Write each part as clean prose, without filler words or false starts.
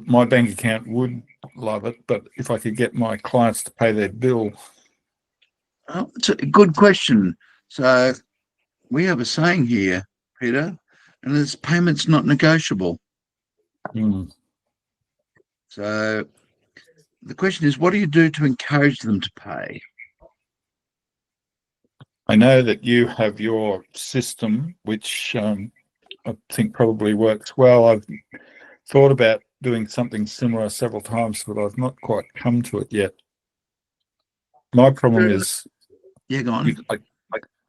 my bank account would love it, but if I could get my clients to pay their bill. Oh, it's a good question. So we have a saying here, Peter, and it's payments not negotiable. Mm. So the question is, what do you do to encourage them to pay? I know that you have your system, which I think probably works well. I've thought about doing something similar several times, but I've not quite come to it yet. My problem is Yeah, go on.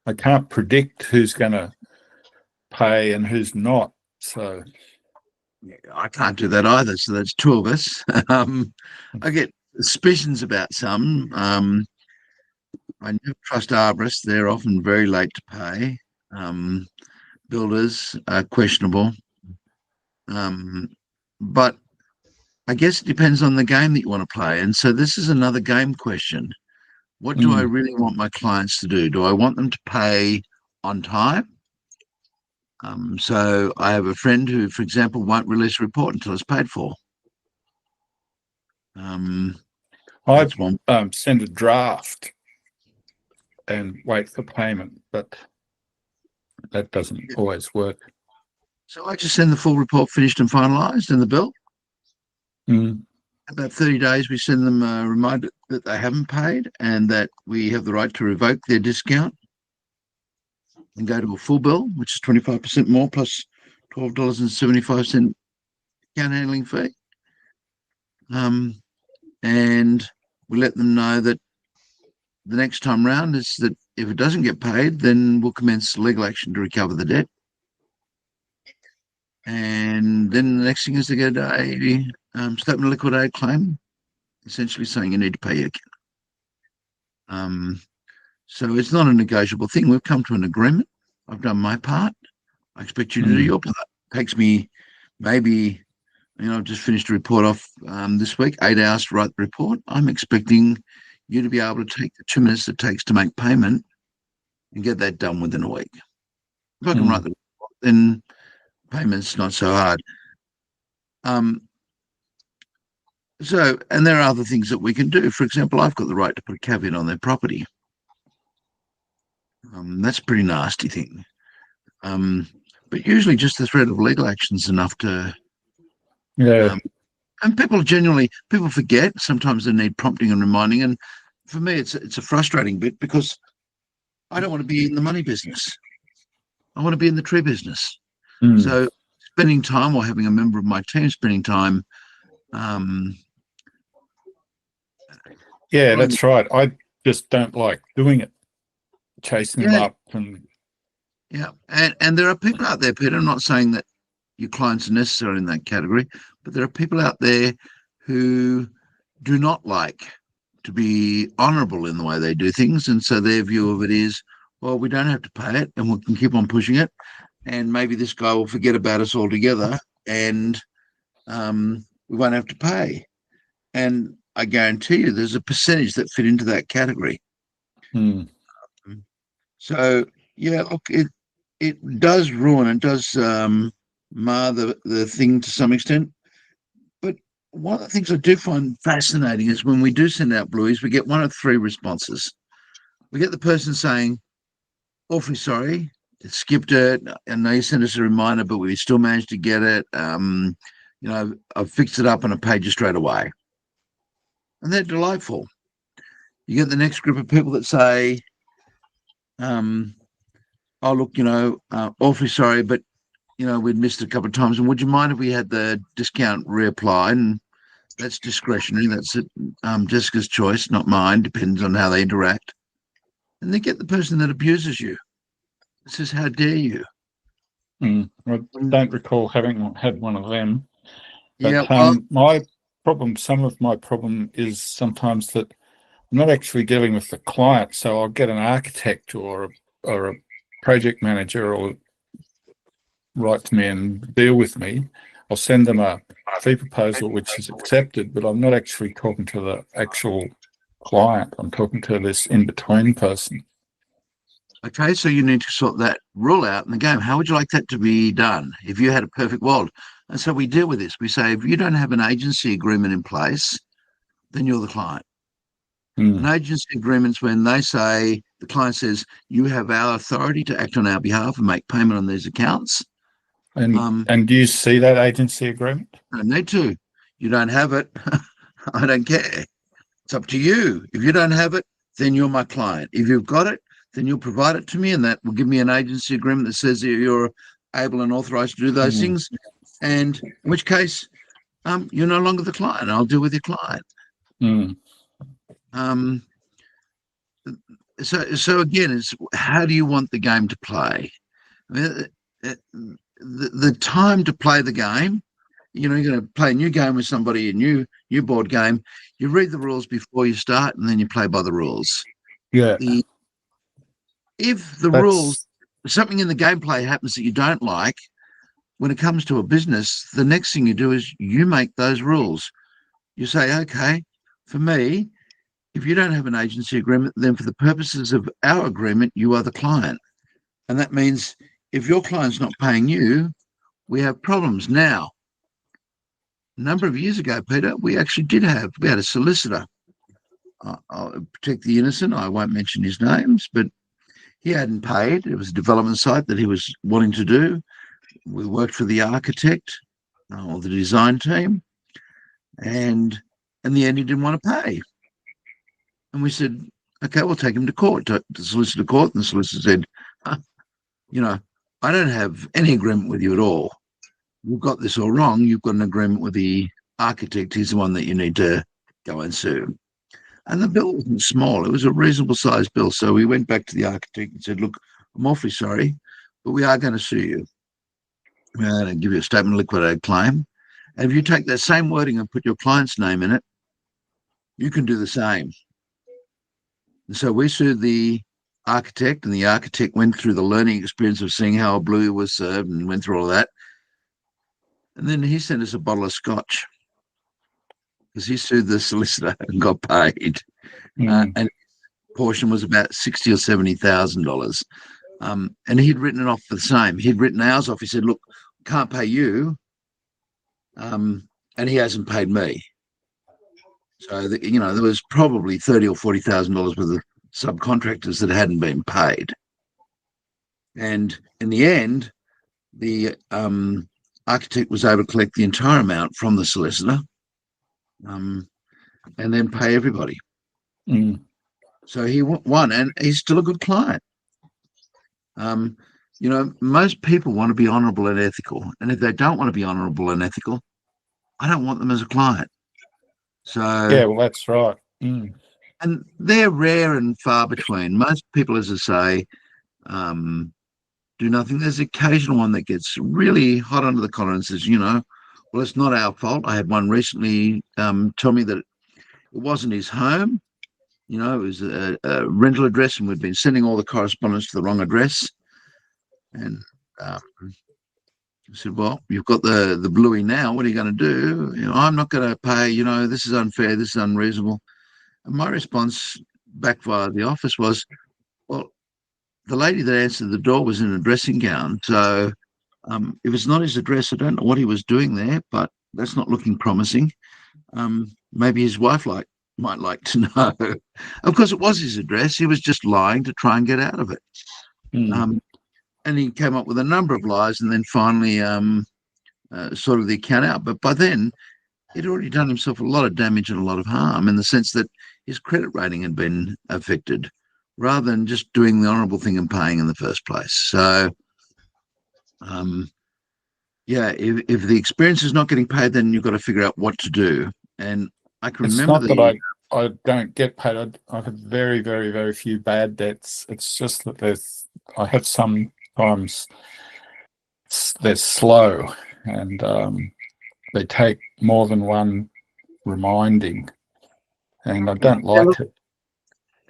I can't predict who's going to pay and who's not. So Yeah, I can't do that either. So that's two of us. I get suspicions about some. I never trust arborists. They're often very late to pay. Builders are questionable. But I guess it depends on the game that you want to play. And so this is another game question. What do I really want my clients to do? Do I want them to pay on time? So I have a friend who, for example, won't release a report until it's paid for. I send a draft and wait for payment, but that doesn't always work. So I just send the full report finished and finalised in the bill. About 30 days, we send them a reminder that they haven't paid and that we have the right to revoke their discount and go to a full bill, which is 25% more plus $12.75 account handling fee. And we let them know that the next time round is that if it doesn't get paid, then we'll commence legal action to recover the debt. And then the next thing is to get a statement of liquidated claim, essentially saying you need to pay your account. So it's not a negotiable thing. We've come to an agreement. I've done my part. I expect you to do your part. It takes me maybe, I've just finished a report off this week, 8 hours to write the report. I'm expecting you to be able to take the 2 minutes it takes to make payment and get that done within a week. If I can write the report, then payment's not so hard. So, and there are other things that we can do. For example, I've got the right to put a caveat on their property. That's a pretty nasty thing. But usually just the threat of legal action is enough to... and people forget. Sometimes they need prompting and reminding. And for me, it's a frustrating bit because I don't want to be in the money business. I want to be in the tree business. So spending time or having a member of my team spending time. Yeah, that's right. I just don't like doing it, chasing them up. And there are people out there, Peter, I'm not saying that your clients are necessarily in that category, but there are people out there who do not like to be honourable in the way they do things. And so their view of it is, well, we don't have to pay it and we can keep on pushing it. And maybe this guy will forget about us altogether and we won't have to pay. And I guarantee you there's a percentage that fit into that category. So, yeah, look, it does ruin, it does mar the thing to some extent. But one of the things I do find fascinating is when we do send out blueies, we get one of three responses. We get the person saying, awfully sorry, it skipped it. I know you sent us a reminder, but we still managed to get it. I've fixed it up and I paid you straight away. And they're delightful. You get the next group of people that say, oh, look, awfully sorry, but, we'd missed it a couple of times. And would you mind if we had the discount reapplied? And that's discretionary. That's Jessica's choice, not mine. Depends on how they interact. And they get the person that abuses you. It says, how dare you? I don't recall having had one of them. But yeah, my problem, some of my problem is sometimes that I'm not actually dealing with the client. So I'll get an architect or a project manager or write to me and deal with me. I'll send them a fee proposal, which is accepted, but I'm not actually talking to the actual client. I'm talking to this in-between person. Okay, so you need to sort that rule out in the game. How would you like that to be done if you had a perfect world? And so we deal with this. We say, if you don't have an agency agreement in place, then you're the client. An Mm. agency agreement's when they say, the client says, you have our authority to act on our behalf and make payment on these accounts. And do you see that agency agreement? I don't need to. You don't have it. I don't care. It's up to you. If you don't have it, then you're my client. If you've got it, then you'll provide it to me, and that will give me an agency agreement that says that you're able and authorized to do those Mm. things. And in which case, you're no longer the client. I'll deal with your client. Mm. Um, so again, it's how do you want the game to play? I mean, the time to play the game, you're going to play a new game with somebody, a new board game. You read the rules before you start, and then you play by the rules. Yeah, If the rules, that's something in the gameplay happens that you don't like, when it comes to a business, the next thing you do is you make those rules. You say, okay, for me, if you don't have an agency agreement, then for the purposes of our agreement, you are the client. And that means if your client's not paying you, we have problems. Now, a number of years ago, Peter, we had a solicitor. I'll protect the innocent. I won't mention his names, but he hadn't paid. It was a development site that he was wanting to do. We worked for the architect or the design team, and in the end, he didn't want to pay. And we said, okay, we'll take him to court, to the solicitor court. And the solicitor said, you know, I don't have any agreement with you at all. You've got this all wrong. You've got an agreement with the architect. He's the one that you need to go and sue. And the bill wasn't small. It was a reasonable sized bill. So we went back to the architect and said, look, I'm awfully sorry, but we are going to sue you. We're going to give you a statement of liquidated claim. And if you take that same wording and put your client's name in it, you can do the same. And so we sued the architect, and the architect went through the learning experience of seeing how a blue was served and went through all that. And then he sent us a bottle of scotch because he sued the solicitor and got paid. And portion was about $60,000 or $70,000. And he'd written it off for the same. He'd written ours off. He said, look, can't pay you. And he hasn't paid me. So, there was probably $30,000 or $40,000 worth of subcontractors that hadn't been paid. And in the end, the architect was able to collect the entire amount from the solicitor and then pay everybody. So he won, and he's still a good client. Most people want to be honourable and ethical, and if they don't want to be honourable and ethical, I don't want them as a client. So yeah, well, that's right. And they're rare and far between. Most people, as I say, do nothing. There's an occasional one that gets really hot under the collar and says, well, it's not our fault. I had one recently tell me that it wasn't his home. It was a rental address, and we'd been sending all the correspondence to the wrong address. And I said, well, you've got the bluey now. What are you going to do? I'm not going to pay. This is unfair. This is unreasonable. And my response back via the office was, well, the lady that answered the door was in a dressing gown. So if it's not his address, I don't know what he was doing there, but that's not looking promising. Maybe his wife might like to know. Of course, it was his address. He was just lying to try and get out of it. And he came up with a number of lies, and then finally sorted the account out. But by then, he'd already done himself a lot of damage and a lot of harm, in the sense that his credit rating had been affected, rather than just doing the honourable thing and paying in the first place. So, if the experience is not getting paid, then you've got to figure out what to do. And I can It's remember not that I don't get paid. I have very, very, very few bad debts. It's just that I have sometimes they're slow, and they take more than one reminding, and I don't like it.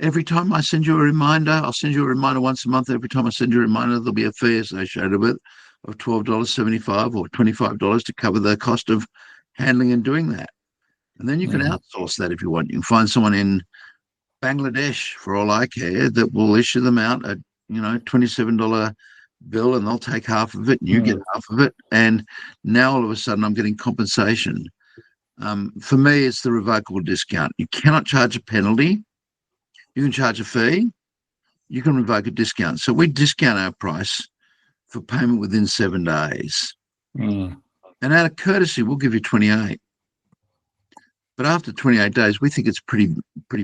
Every time I send you a reminder, I'll send you a reminder once a month. Every time I send you a reminder, there'll be a fee associated with it of $12.75 or $25 to cover the cost of handling and doing that. And then you can outsource that if you want. You can find someone in Bangladesh, for all I care, that will issue them out at $27 bill, and they'll take half of it and you get half of it. And now all of a sudden I'm getting compensation. For me, it's the revocable discount. You cannot charge a penalty. You can charge a fee. You can revoke a discount. So we discount our price for payment within 7 days. And out of courtesy, we'll give you 28. But after 28 days, we think it's pretty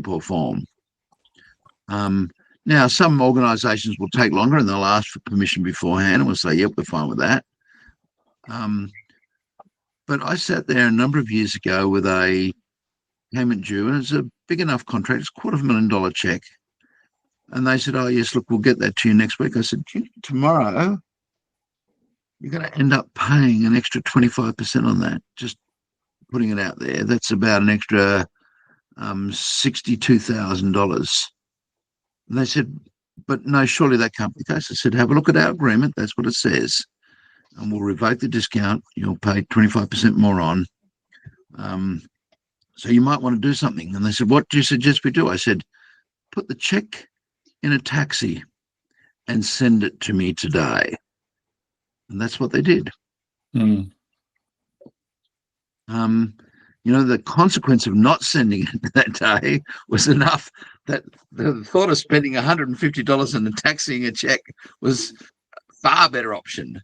poor form. Now, some organisations will take longer and they'll ask for permission beforehand, and we'll say, yep, we're fine with that. But I sat there a number of years ago with a payment due, and it's a big enough contract. It's $250,000 check. And they said, oh, yes, look, we'll get that to you next week. I said, tomorrow, you're going to end up paying an extra 25% on that, just putting it out there. That's about an extra $62,000. And they said, but no, surely that can't be the case. I said, have a look at our agreement. That's what it says. And we'll revoke the discount. You'll pay 25% more on. So you might want to do something. And they said, what do you suggest we do? I said, put the check in a taxi and send it to me today. And that's what they did. The consequence of not sending it that day was enough that the thought of spending $150 on taxiing a check was a far better option.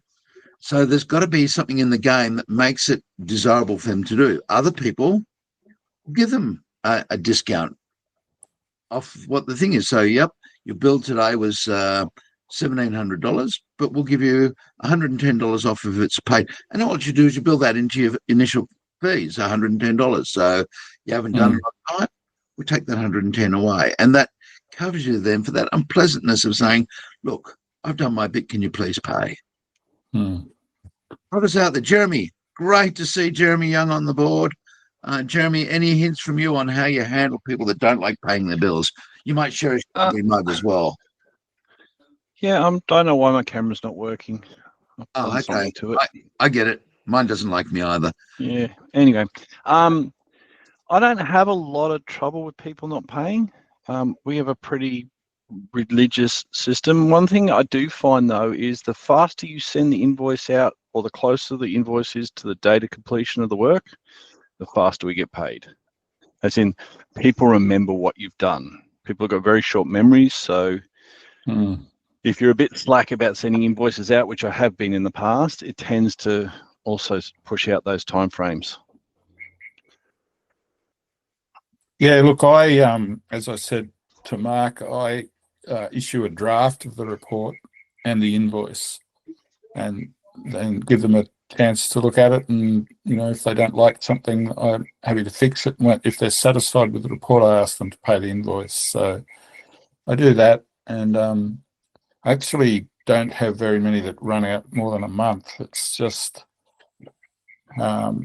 So there's got to be something in the game that makes it desirable for them to do. Other people, give them a discount off what the thing is. So, yep, your bill today was $1,700, but we'll give you $110 off if it's paid. And all you do is you build that into your initial fees, $110. So you haven't done it on time, we take that $110 away. And that covers you then for that unpleasantness of saying, look, I've done my bit, can you please pay? Others out there, Jeremy, great to see Jeremy Young on the board. Jeremy, any hints from you on how you handle people that don't like paying their bills? You might share a mug as well. Yeah, I don't know why my camera's not working. Oh, okay. I get it. Mine doesn't like me either. Yeah. Anyway, I don't have a lot of trouble with people not paying. We have a pretty religious system. One thing I do find, though, is the faster you send the invoice out or the closer the invoice is to the date of completion of the work, the faster we get paid. As in, people remember what you've done. People have got very short memories, so if you're a bit slack about sending invoices out, which I have been in the past, it tends to also push out those timeframes. Yeah, look, as I said to Mark, I issue a draft of the report and the invoice, and then give them a chance to look at it. And if they don't like something, I'm happy to fix it. And if they're satisfied with the report, I ask them to pay the invoice. So I do that, and I actually don't have very many that run out more than a month. It's just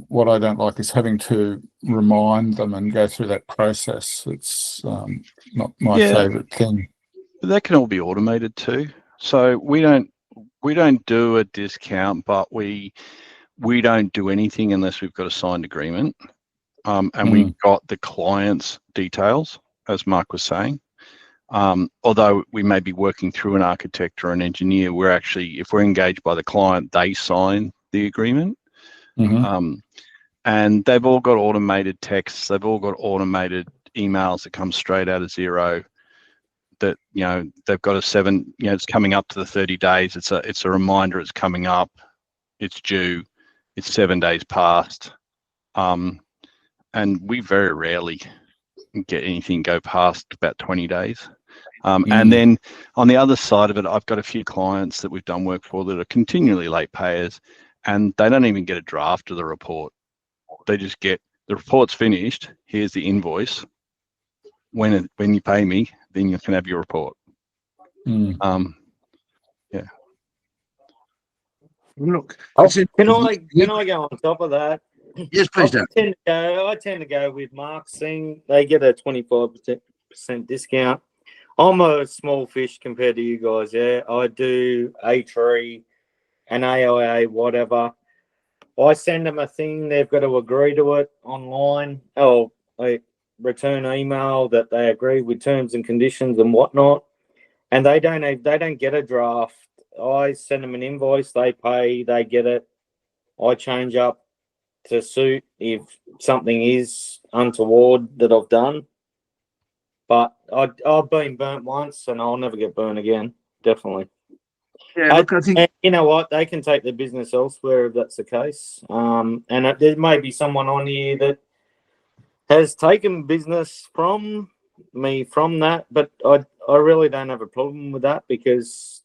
what I don't like is having to remind them and go through that process. It's not my favourite thing. But that can all be automated too. So we don't do a discount, but we don't do anything unless we've got a signed agreement, and we've got the client's details, as Mark was saying. Although we may be working through an architect or an engineer, we're actually, if we're engaged by the client, they sign the agreement. And they've all got automated texts. They've all got automated emails that come straight out of Xero. That they've got it's coming up to the 30 days. It's a reminder. It's coming up. It's due. It's 7 days past. And we very rarely get anything go past about 20 days. And then on the other side of it, I've got a few clients that we've done work for that are continually late payers, and they don't even get a draft of the report. They just get the report's finished. Here's the invoice. When you pay me, then you can have your report. Look, can I go on top of that? Yes, please, Dan. I tend to go with Mark's thing. They get a 25% discount. I'm a small fish compared to you guys. Yeah, I do A3 and AIA, whatever. I send them a thing. They've got to agree to it online. They return an email that they agree with terms and conditions and whatnot. and they don't get a draft. I send them an invoice, they pay, they get it. I change up to suit if something is untoward that I've done. But I've been burnt once, and I'll never get burnt again. Definitely. Yeah, look, I think And you know what? They can take their business elsewhere if that's the case. There may be someone on here that has taken business from me from that, but I really don't have a problem with that because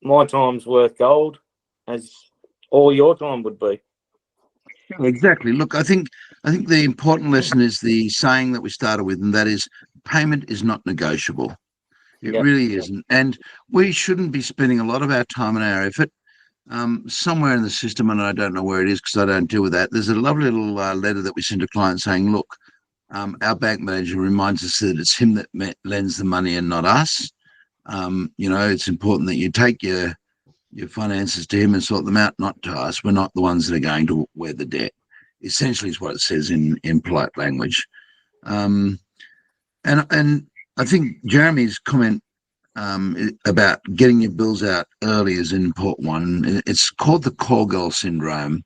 my time's worth gold, as all your time would be. exactly. Look, I think the important lesson is the saying that we started with, and that is payment is not negotiable. It Yep. really isn't. And we shouldn't be spending a lot of our time and our effort somewhere in the system, and I don't know where it is because I don't deal with that. There's a lovely little letter that we send to clients saying, look, our bank manager reminds us that it's him that lends the money and not us. It's important that you take your finances to him and sort them out, not to us. We're not the ones that are going to wear the debt. Essentially is what it says in polite language. And I think Jeremy's comment about getting your bills out early is an important one. It's called the call girl syndrome.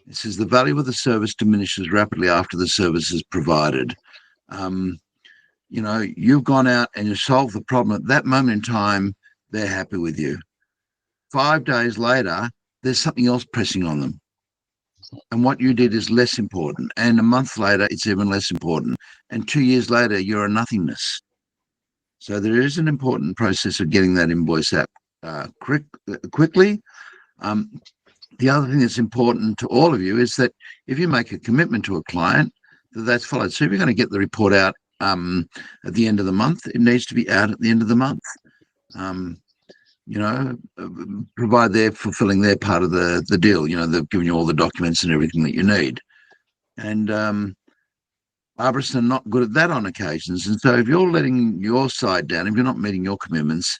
It says the value of the service diminishes rapidly after the service is provided. You've gone out and you solved the problem at that moment in time. They're happy with you. 5 days later, there's something else pressing on them. And what you did is less important. And a month later, it's even less important. And 2 years later, you're a nothingness. So there is an important process of getting that invoice out quickly. The other thing that's important to all of you is that if you make a commitment to a client, that's followed. So if you're going to get the report out at the end of the month, it needs to be out at the end of the month. Provide they're fulfilling their part of the deal. They've given you all the documents and everything that you need. And arborists are not good at that on occasions. And so if you're letting your side down, if you're not meeting your commitments,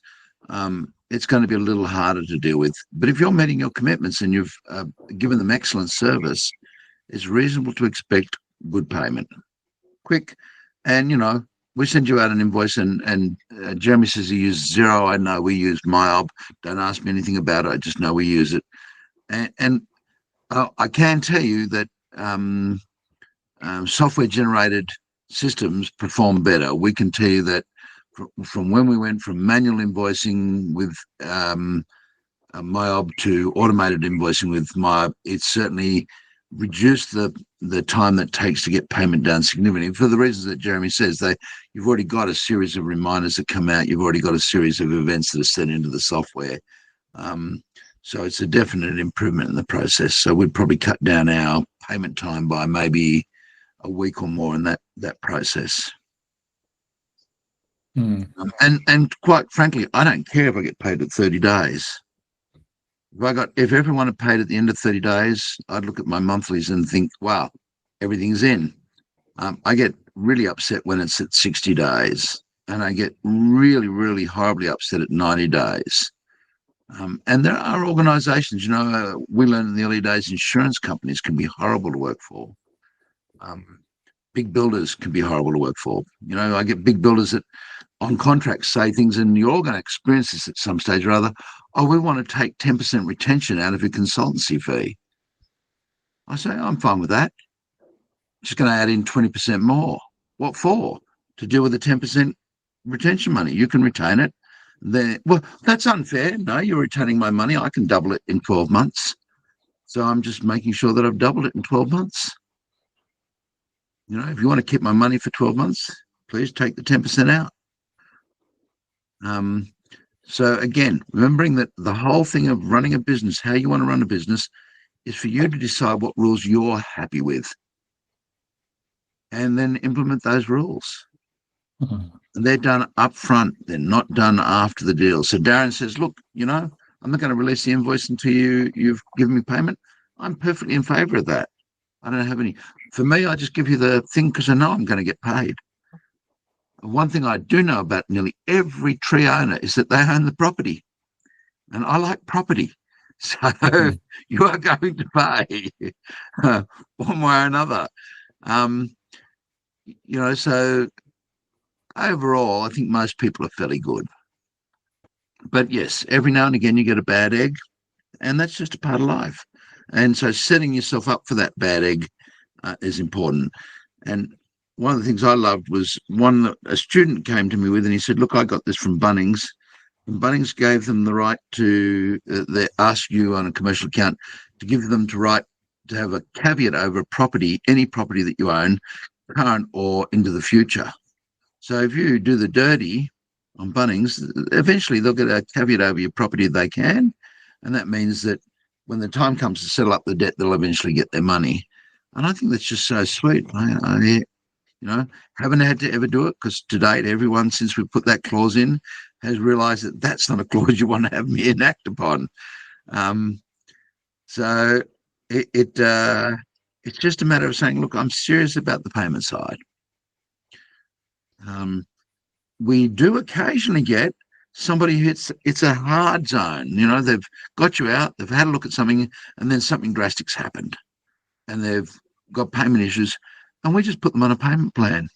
it's going to be a little harder to deal with. But if you're meeting your commitments and you've given them excellent service, it's reasonable to expect good payment. Quick. And, we send you out an invoice and Jeremy says he used Xero. I know we use MyOb. Don't ask me anything about it. I just know we use it. And I can tell you that software-generated systems perform better. We can tell you that from when we went from manual invoicing with MyOb to automated invoicing with MyOb, it's certainly reduced the time that takes to get payment done significantly for the reasons that Jeremy says. You've already got a series of reminders that come out. You've already got a series of events that are set into the software. So it's a definite improvement in the process. So we'd probably cut down our payment time by maybe a week or more in that process. And quite frankly, I don't care if I get paid at 30 days. If everyone had paid at the end of 30 days, I'd look at my monthlies and think, wow, everything's in. I get really upset when it's at 60 days, and I get really, really horribly upset at 90 days. And there are organizations, we learned in the early days, insurance companies can be horrible to work for. Big builders can be horrible to work for. I get big builders that on contracts say things, and you're all going to experience this at some stage or other. Oh, we want to take 10% retention out of your consultancy fee. I say, I'm fine with that. Just going to add in 20% more. What for? To deal with the 10% retention money. You can retain it. Well, that's unfair. No, you're retaining my money. I can double it in 12 months. So I'm just making sure that I've doubled it in 12 months. If you want to keep my money for 12 months, please take the 10% out. So again, remembering that the whole thing of running a business, how you want to run a business, is for you to decide what rules you're happy with and then implement those rules. And they're done up front. They're not done after the deal. So Darren says, look, I'm not going to release the invoice until you've given me payment. I'm perfectly in favor of that. I don't have any. For me, I just give you the thing because I know I'm going to get paid. One thing I do know about nearly every tree owner is that they own the property. And I like property. So you are going to pay one way or another. So overall, I think most people are fairly good. But yes, every now and again you get a bad egg, and that's just a part of life. And so setting yourself up for that bad egg is important. And one of the things I loved was one that a student came to me with, and he said, look, I got this from Bunnings. And Bunnings gave them the right to they ask you on a commercial account to give them to have a caveat over a property, any property that you own, current or into the future. So if you do the dirty on Bunnings, eventually they'll get a caveat over your property if they can. And that means that when the time comes to settle up the debt, they'll eventually get their money. And I think that's just so sweet. Haven't had to ever do it because to date, everyone since we put that clause in has realised that that's not a clause you want to have me enact upon. So it's just a matter of saying, look, I'm serious about the payment side. We do occasionally get somebody who it's a hard zone. They've got you out, they've had a look at something, and then something drastic's happened, and they've got payment issues, and we just put them on a payment plan.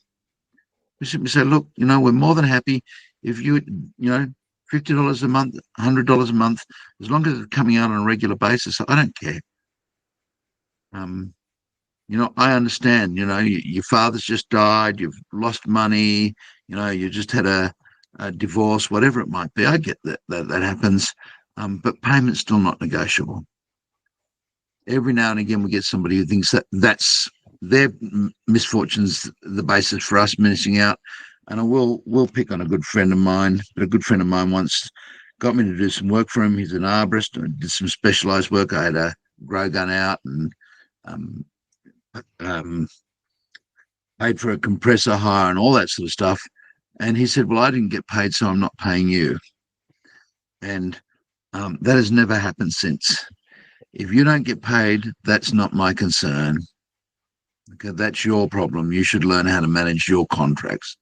We simply say, look, we're more than happy if you, $50 a month, $100 a month, as long as it's coming out on a regular basis. I don't care. I understand, your father's just died, you've lost money, you just had a divorce, whatever it might be. I get that happens, but payment's still not negotiable. Every now and again, we get somebody who thinks that's their misfortunes, the basis for us missing out. And we'll pick on a good friend of mine. A good friend of mine once got me to do some work for him. He's an arborist. I did some specialised work. I had a grow gun out and paid for a compressor hire and all that sort of stuff. And he said, well, I didn't get paid, so I'm not paying you. And that has never happened since. If you don't get paid, that's not my concern. Okay, that's your problem. You should learn how to manage your contracts.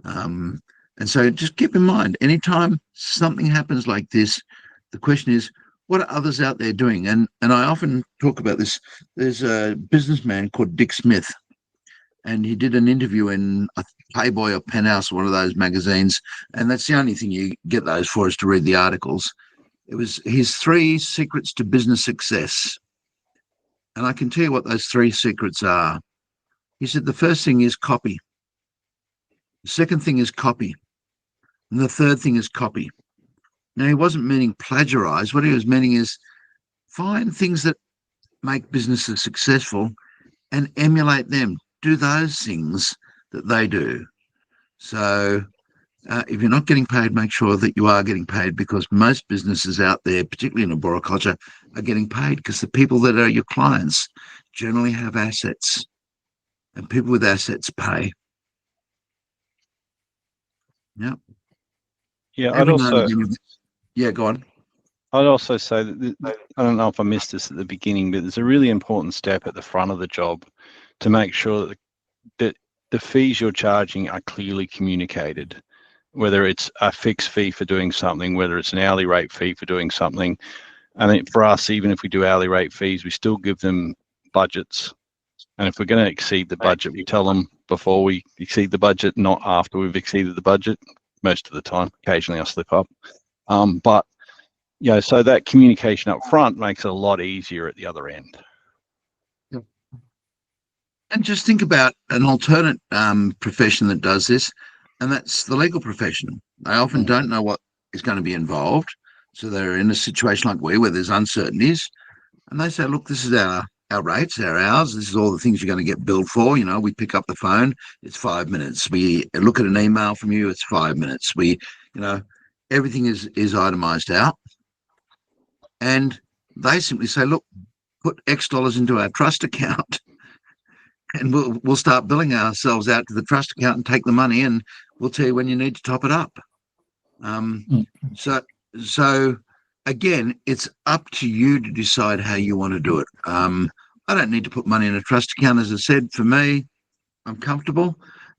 And so just keep in mind, anytime something happens like this, the question is, what are others out there doing? And I often talk about this. There's a businessman called Dick Smith, and he did an interview in a Playboy or Penthouse, one of those magazines, and that's the only thing you get those for, is to read the articles. It was his 3 secrets to business success. And I can tell you what those 3 secrets are. He said the first thing is copy. The second thing is copy. And the third thing is copy. Now, he wasn't meaning plagiarize. What he was meaning is find things that make businesses successful and emulate them. Do those things that they do. So if you're not getting paid, make sure that you are getting paid, because most businesses out there, particularly in arboriculture, are getting paid because the people that are your clients generally have assets, and people with assets pay. Yep. Yeah, Yeah, go on. I'd also say that I don't know if I missed this at the beginning, but there's a really important step at the front of the job to make sure that the fees you're charging are clearly communicated, whether it's a fixed fee for doing something, whether it's an hourly rate fee for doing something. I think for us, even if we do hourly rate fees, we still give them budgets. And if we're going to exceed the budget, we tell them before we exceed the budget, not after we've exceeded the budget, most of the time. Occasionally I slip up. But so that communication up front makes it a lot easier at the other end. And just think about an alternate profession that does this, and that's the legal profession. They often don't know what is going to be involved. So they're in a situation like where there's uncertainties, and they say, look, this is our rates, our hours. This is all the things you're going to get billed for. We pick up the phone, it's 5 minutes. We look at an email from you, it's 5 minutes. Everything is itemized out. And they simply say, look, put X dollars into our trust account, and we'll start billing ourselves out to the trust account and take the money, and we'll tell you when you need to top it up. So again, it's up to you to decide how you want to do it. I don't need to put money in a trust account. As I said, for me, I'm comfortable.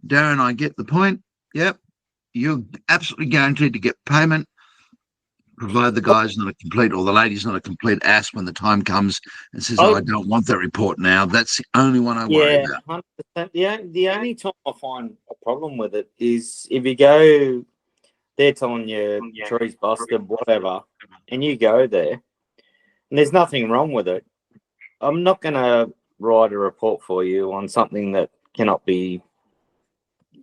Darren, I get the point. Yep, you're absolutely guaranteed to get payment, provide the guy's not a complete, or the lady's not a complete ass when the time comes and says, I don't want that report now. That's the only one I worry about. 100%. The only time I find a problem with it is if you go they're telling you trees busted, whatever, and you go there, and there's nothing wrong with it. I'm not going to write a report for you on something that cannot be.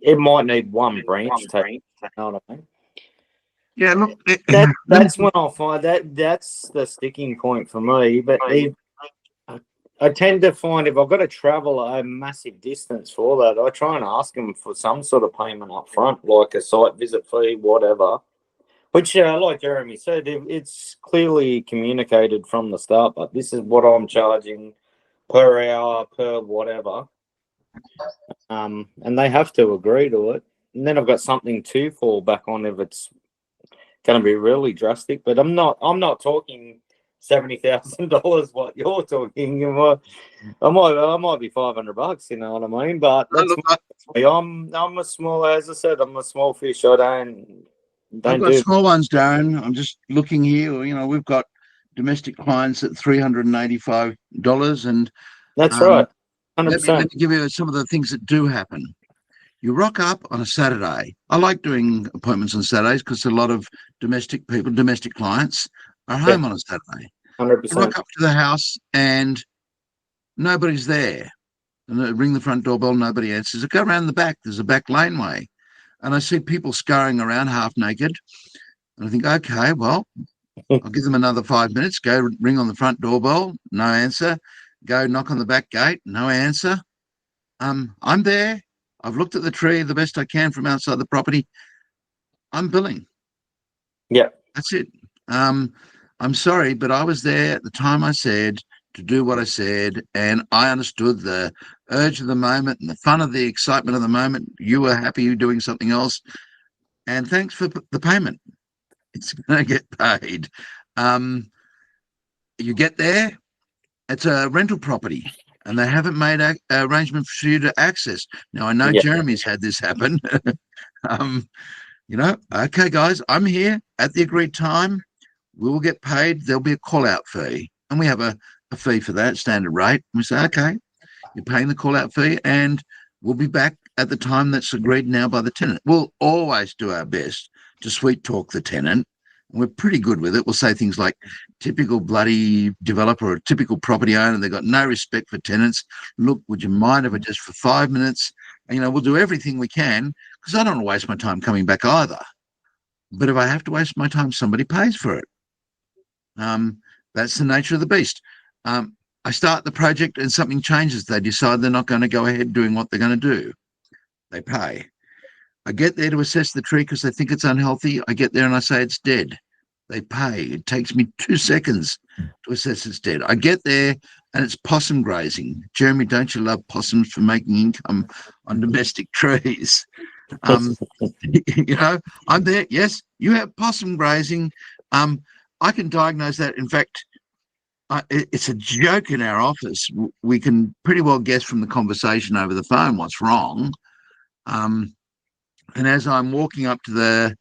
It might need one branch taken. You know what I mean? Yeah, look, That's when I find that's the sticking point for me. But I tend to find if I've got to travel a massive distance for that, I try and ask them for some sort of payment up front, like a site visit fee, whatever. Which, like Jeremy said, it's clearly communicated from the start. But this is what I'm charging per hour, per whatever. And they have to agree to it. And then I've got something to fall back on if it's going to be really drastic. But I'm not talking $70,000 what you're talking. I might be $500. You know what I mean? But I'm a small, as I said, I'm a small fish. I I've got small ones, Darren. I'm just looking here. You know, we've got domestic clients at $385, and that's right. 100%. Let me give you some of the things that do happen. You rock up on a Saturday. I like doing appointments on Saturdays because a lot of domestic clients are home on a Saturday. 100%. You rock up to the house and nobody's there. And I ring the front doorbell, nobody answers. I go around the back. There's a back laneway. And I see people scurrying around half naked. And I think, okay, well, I'll give them another 5 minutes. Go ring on the front doorbell, no answer. Go knock on the back gate, no answer. I'm there. I've looked at the tree the best I can from outside the property. I'm billing. Yeah. That's it. I'm sorry, but I was there at the time I said to do what I said, and I understood the urge of the moment and the fun of the excitement of the moment. You were happy you doing something else, and thanks for the payment. It's going to get paid. You get there, it's a rental property, and they haven't made an arrangement for you to access. Now, I know Jeremy's had this happen. You know, okay, guys, I'm here at the agreed time. We will get paid. There'll be a call-out fee, and we have a fee for that, standard rate. We say, okay, you're paying the call-out fee, and we'll be back at the time that's agreed now by the tenant. We'll always do our best to sweet talk the tenant. We're pretty good with it. We'll say things like typical bloody developer or typical property owner. They've got no respect for tenants. Look, would you mind if I just for 5 minutes? And, you know, we'll do everything we can because I don't want to waste my time coming back either. But if I have to waste my time, somebody pays for it. That's the nature of the beast. I start the project and something changes. They decide they're not going to go ahead doing what they're going to do. They pay. I get there to assess the tree because they think it's unhealthy. I get there and I say it's dead. They pay. It takes me 2 seconds to assess it's dead. I get there and it's possum grazing. Jeremy, don't you love possums for making income on domestic trees? You know, I'm there. Yes, you have possum grazing. I can diagnose that. In fact, it's a joke in our office. We can pretty well guess from the conversation over the phone what's wrong. And as I'm walking up to the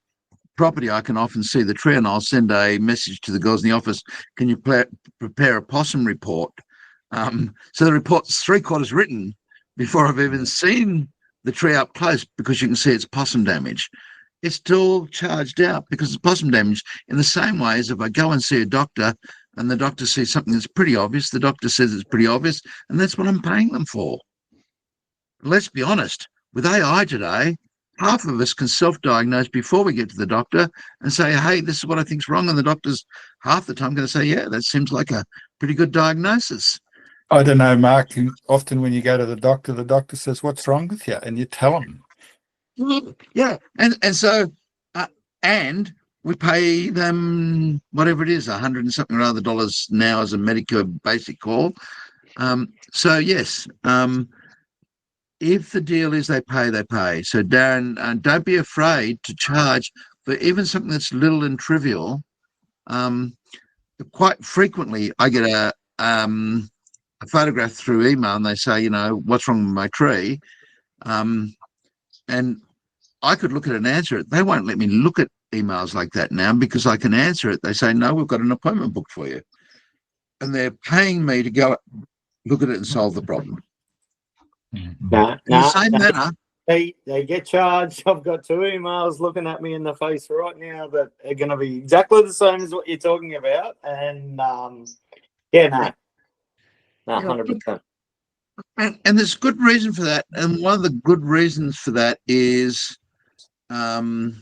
property, I can often see the tree, and I'll send a message to the girls in the office. Can you prepare a possum report? So the report's 3/4 written before I've even seen the tree up close, because you can see it's possum damage. It's still charged out because it's possum damage. In the same way as if I go and see a doctor and the doctor sees something that's pretty obvious, the doctor says it's pretty obvious, and that's what I'm paying them for. Let's be honest, with AI today, half of us can self-diagnose before we get to the doctor and say, hey, this is what I think's wrong. And the doctor's half the time going to say, yeah, that seems like a pretty good diagnosis. I don't know, Mark. Often when you go to the doctor says, what's wrong with you? And you tell them. Yeah. And so, and we pay them whatever it is, 100 and something or other dollars now as a Medicare basic call. So yes, if the deal is they pay, they pay. So Darren, don't be afraid to charge for even something that's little and trivial. Quite frequently, I get a photograph through email, and they say, you know, what's wrong with my tree? And I could look at it and answer it. They won't let me look at emails like that now because I can answer it. They say, no, we've got an appointment booked for you. And they're paying me to go look at it and solve the problem. In the same manner, they get charged. I've got 2 emails looking at me in the face right now that are going to be exactly the same as what you're talking about. And yeah, no, Yeah, 100%. and there's good reason for that. And one of the good reasons for that is, Well,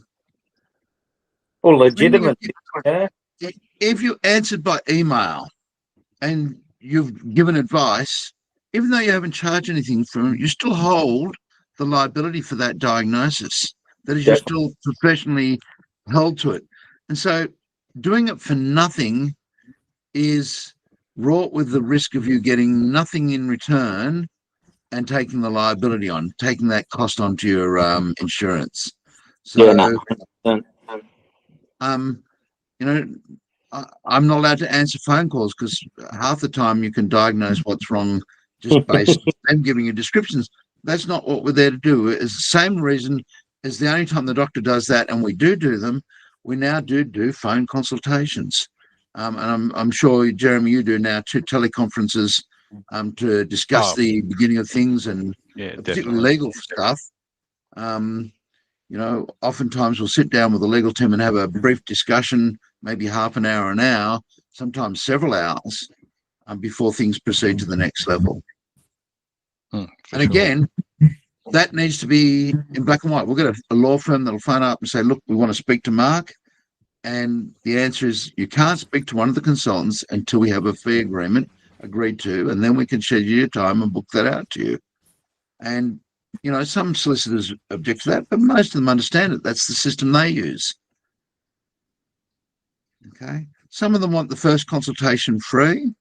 legitimate. Yeah. if you answered by email and you've given advice, even though you haven't charged anything for it, you still hold the liability for that diagnosis. That is, you're still professionally held to it. And so doing it for nothing is wrought with the risk of you getting nothing in return and taking the liability on, taking that cost onto your insurance. So, Yeah, no, 100%. you know, I'm not allowed to answer phone calls because half the time you can diagnose what's wrong just based on them giving you descriptions. That's not what we're there to do. It's the same reason as the only time the doctor does that, and we do them, we now do phone consultations. And I'm sure, Jeremy, you do now too, teleconferences to discuss the beginning of things, and particularly legal stuff. Oftentimes we'll sit down with the legal team and have a brief discussion, maybe half an hour, sometimes several hours before things proceed to the next level. And again, that needs to be in black and white. We'll get a law firm that'll phone up and say, look, we want to speak to Mark. And the answer is you can't speak to one of the consultants until we have a fee agreement agreed to, and then we can schedule your time and book that out to you. And some solicitors object to that, but most of them understand it. That's the system they use. Okay. Some of them want the first consultation free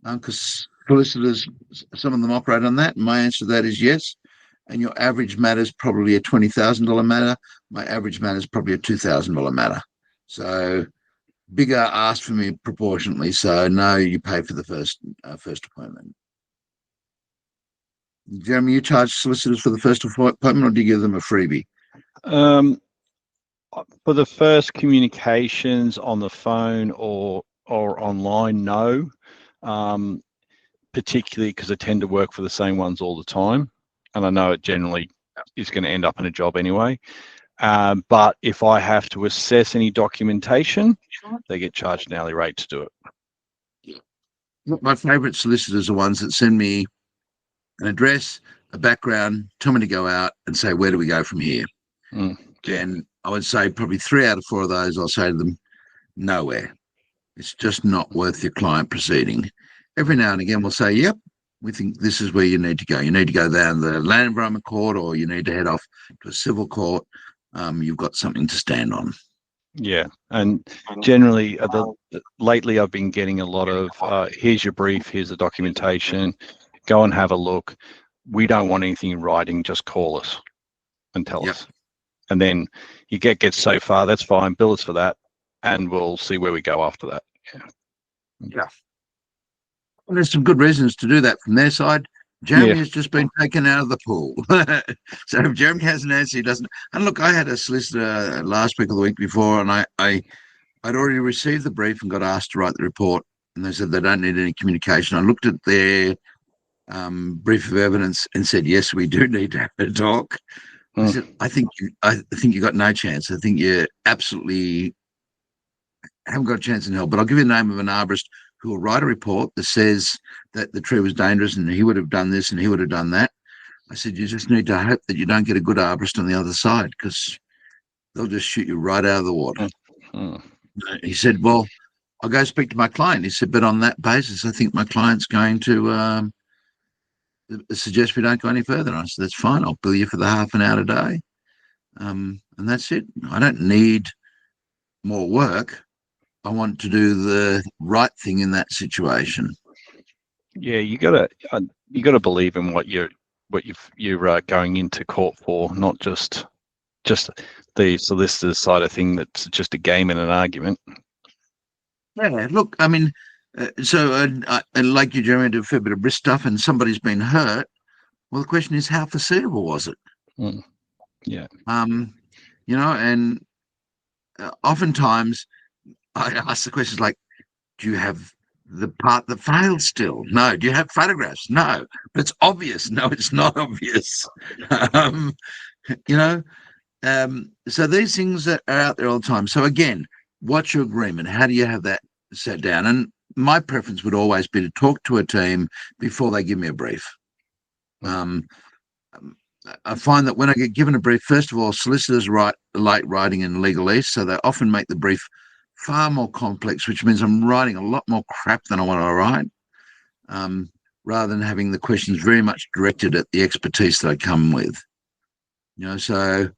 because solicitors, some of them operate on that. And my answer to that is yes. And your average matter is probably a $20,000 matter. My average matter is probably a $2,000 matter. So bigger ask for me proportionately. So no, you pay for the first appointment. Jeremy, you charge solicitors for the first appointment, or do you give them a freebie? For the first communications on the phone or online, no. Particularly because I tend to work for the same ones all the time, and I know it generally is going to end up in a job anyway. But if I have to assess any documentation, they get charged an hourly rate to do it. My favourite solicitors are ones that send me an address, a background, tell me to go out and say, where do we go from here? And I would say probably 3 out of 4 of those, I'll say to them, nowhere. It's just not worth your client proceeding. Every now and again, we'll say, yep, we think this is where you need to go. You need to go down the land environment court, or you need to head off to a civil court. You've got something to stand on. Yeah, and generally, lately I've been getting a lot of, here's your brief, here's the documentation, go and have a look. We don't want anything in writing, just call us and tell us. And then you get so far, that's fine, bill us for that, and we'll see where we go after that. Yeah. Well, there's some good reasons to do that from their side. Jeremy has just been taken out of the pool. So if Jeremy has an answer, he doesn't. And look, I had a solicitor last week or the week before, and I'd already received the brief and got asked to write the report, and they said they don't need any communication. I looked at their brief of evidence and said, yes, we do need to have a talk. I said, I think you got no chance. I think you absolutely haven't got a chance in hell. But I'll give you the name of an arborist who will write a report that says that the tree was dangerous and he would have done this and he would have done that. I said, you just need to hope that you don't get a good arborist on the other side, because they'll just shoot you right out of the water. He said, well, I'll go speak to my client. He said, but on that basis, I think my client's going to suggest we don't go any further. And I said, that's fine. I'll bill you for the half an hour a day. And that's it. I don't need more work. I want to do the right thing in that situation. Yeah, you gotta believe in what you're going into court for, not just the solicitor's side of thing. That's just a game and an argument. Yeah, look, I mean, and like you, Jeremy, do a fair bit of risk stuff, and somebody's been hurt. Well, the question is, how foreseeable was it? Yeah. And oftentimes I ask the questions like, do you have the part that failed still? No. Do you have photographs? No. But it's obvious. No, it's not obvious. um, you know, so these things are out there all the time. So again, what's your agreement? How do you have that set down? And my preference would always be to talk to a team before they give me a brief. I find that when I get given a brief, first of all, solicitors write late writing in legalese, so they often make the brief far more complex, which means I'm writing a lot more crap than I want to write, rather than having the questions very much directed at the expertise that I come with. So,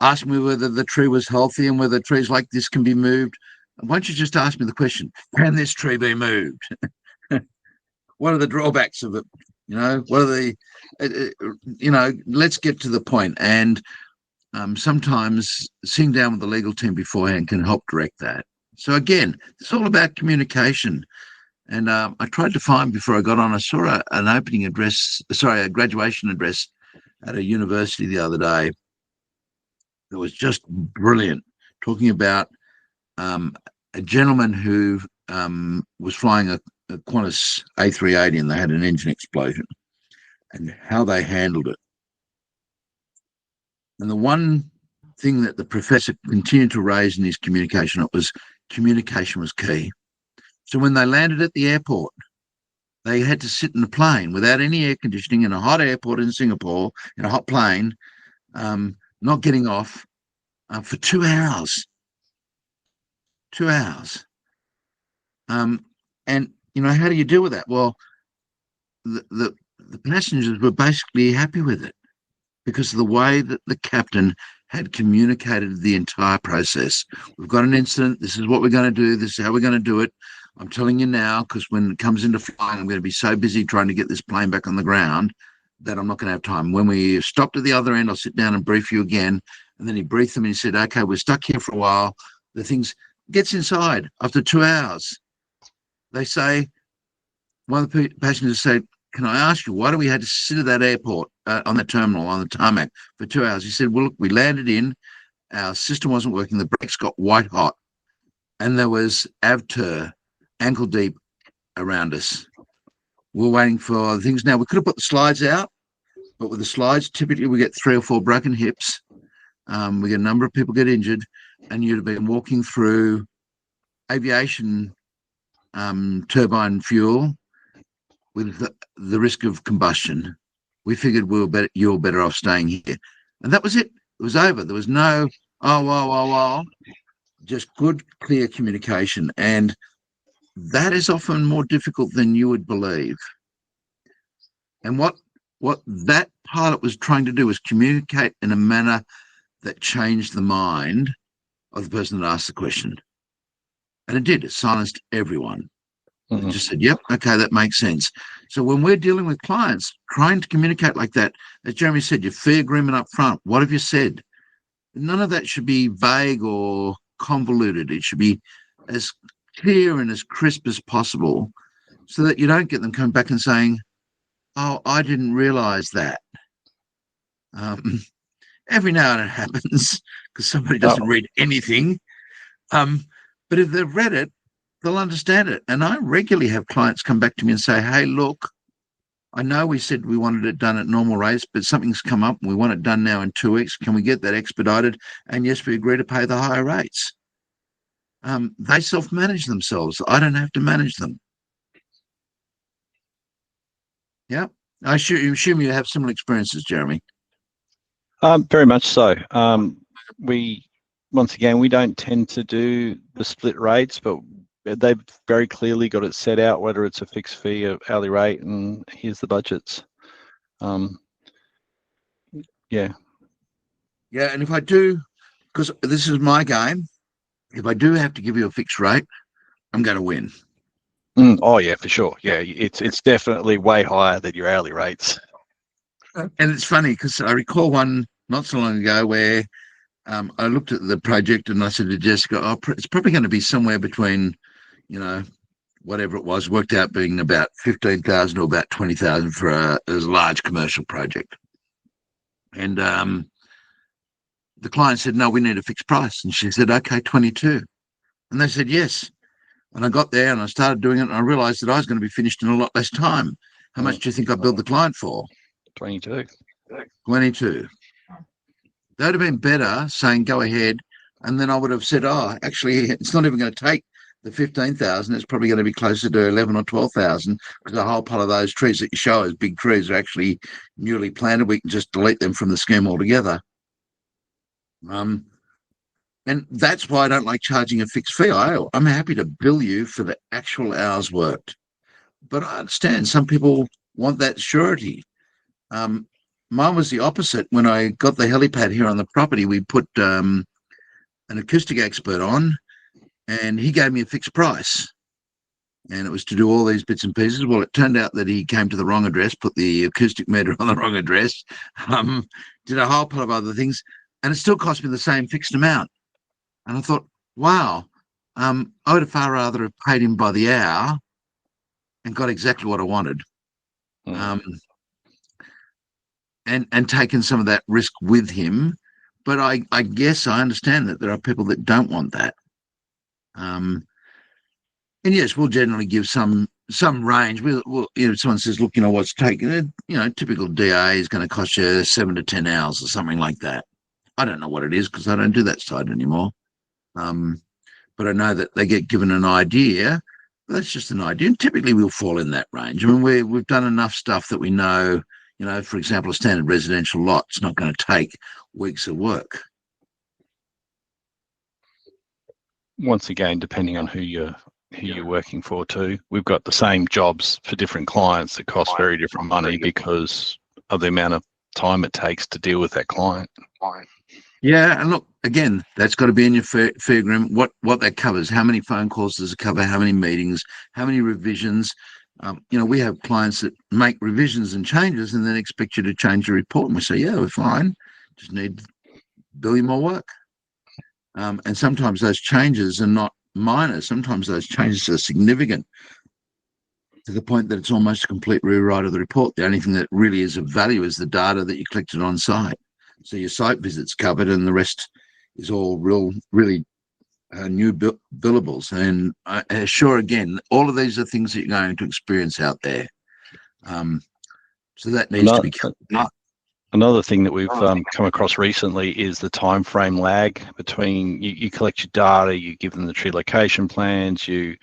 ask me whether the tree was healthy and whether trees like this can be moved. Why don't you just ask me the question, can this tree be moved? What are the drawbacks of it? What are the, let's get to the point. And sometimes sitting down with the legal team beforehand can help direct that. So again, it's all about communication. And I tried to find, before I got on, I saw a graduation address at a university the other day. It was just brilliant, talking about a gentleman who was flying a Qantas A380 and they had an engine explosion, and how they handled it. And the one thing that the professor continued to raise in his communication was key. So when they landed at the airport, they had to sit in a plane without any air conditioning in a hot airport in Singapore, in a hot plane, not getting off, for 2 hours. 2 hours. And how do you deal with that? Well, the passengers were basically happy with it because of the way that the captain had communicated the entire process. We've got an incident. This is what we're going to do. This is how we're going to do it. I'm telling you now, because when it comes into flying, I'm going to be so busy trying to get this plane back on the ground that I'm not going to have time. When we stopped at the other end, I'll sit down and brief you again. And then he briefed them and he said, okay, we're stuck here for a while. The things gets inside after 2 hours. They say, one of the passengers said, can I ask you, why do we have to sit at that airport, on the terminal, on the tarmac for 2 hours? He said, well, look, we landed in, our system wasn't working, the brakes got white hot, and there was AVTER ankle deep around us. We're waiting for things. Now, we could have put the slides out, but with the slides, typically we get 3 or 4 broken hips. We get a number of people get injured, and you'd have been walking through aviation turbine fuel with the risk of combustion. We figured you're better off staying here. And that was it. It was over. There was no, just good, clear communication. And that is often more difficult than you would believe. And what that pilot was trying to do was communicate in a manner that changed the mind of the person that asked the question. And it did. It silenced everyone. It just said, yep, okay, that makes sense. So when we're dealing with clients, trying to communicate like that, as Jeremy said, your fee agreement up front, what have you said? None of that should be vague or convoluted. It should be as clear and as crisp as possible so that you don't get them coming back and saying, oh, I didn't realize that. Every now and then it happens because somebody doesn't read anything. But if they've read it, they'll understand it. And I regularly have clients come back to me and say, hey, look, I know we said we wanted it done at normal rates, but something's come up and we want it done now in 2 weeks. Can we get that expedited? And yes, we agree to pay the higher rates. They self-manage themselves. I don't have to manage them. Yeah. I assume you have similar experiences, Jeremy. Very much so. Once again, we don't tend to do the split rates, but they've very clearly got it set out, whether it's a fixed fee, or hourly rate, and here's the budgets. Yeah. And if I do, because this is my game, if I do have to give you a fixed rate, I'm going to win. Oh yeah, for sure. Yeah, it's definitely way higher than your hourly rates. And it's funny because I recall one not so long ago where I looked at the project and I said to Jessica, it's probably going to be somewhere between, whatever it was, worked out being about 15,000 or about 20,000 for a large commercial project. And the client said, no, we need a fixed price. And she said, okay, 22. And they said, yes. And I got there and I started doing it, and I realized that I was going to be finished in a lot less time. How much do you think I billed the client for? 22. 22. That would have been better saying, go ahead. And then I would have said, oh, actually, it's not even going to take the 15,000. It's probably going to be closer to 11 or 12,000, because a whole pile of those trees that you show as big trees are actually newly planted. We can just delete them from the scheme altogether. And that's why I don't like charging a fixed fee. I'm happy to bill you for the actual hours worked. But I understand some people want that surety. Mine was the opposite. When I got the helipad here on the property, we put an acoustic expert on, and he gave me a fixed price. And it was to do all these bits and pieces. Well, it turned out that he came to the wrong address, put the acoustic meter on the wrong address, did a whole pile of other things, and it still cost me the same fixed amount. And I thought, wow, I would have far rather have paid him by the hour and got exactly what I wanted. And taken some of that risk with him. But I guess I understand that there are people that don't want that. And yes, we'll generally give some range. We'll if someone says, look, what's taken, typical DA is going to cost you 7 to 10 hours or something like that. I don't know what it is because I don't do that side anymore. But I know that they get given an idea. That's just an idea. And typically we'll fall in that range. I mean, we've done enough stuff that we know, for example, a standard residential lot, it's not going to take weeks of work. Once again, depending on who you're working for too. We've got the same jobs for different clients that cost very different money because of the amount of time it takes to deal with that client. Yeah, and look, again, that's got to be in your fee agreement, what that covers. How many phone calls does it cover? How many meetings? How many revisions? We have clients that make revisions and changes and then expect you to change your report. And we say, yeah, we're fine. Just need to bill you more work. And sometimes those changes are not minor. Sometimes those changes are significant to the point that it's almost a complete rewrite of the report. The only thing that really is of value is the data that you collected on site. So your site visit's covered and the rest is all really new billables. And sure, again, all of these are things that you're going to experience out there. So that needs to be covered. Another thing that we've come across recently is the time frame lag between you collect your data, you give them the tree location plans, you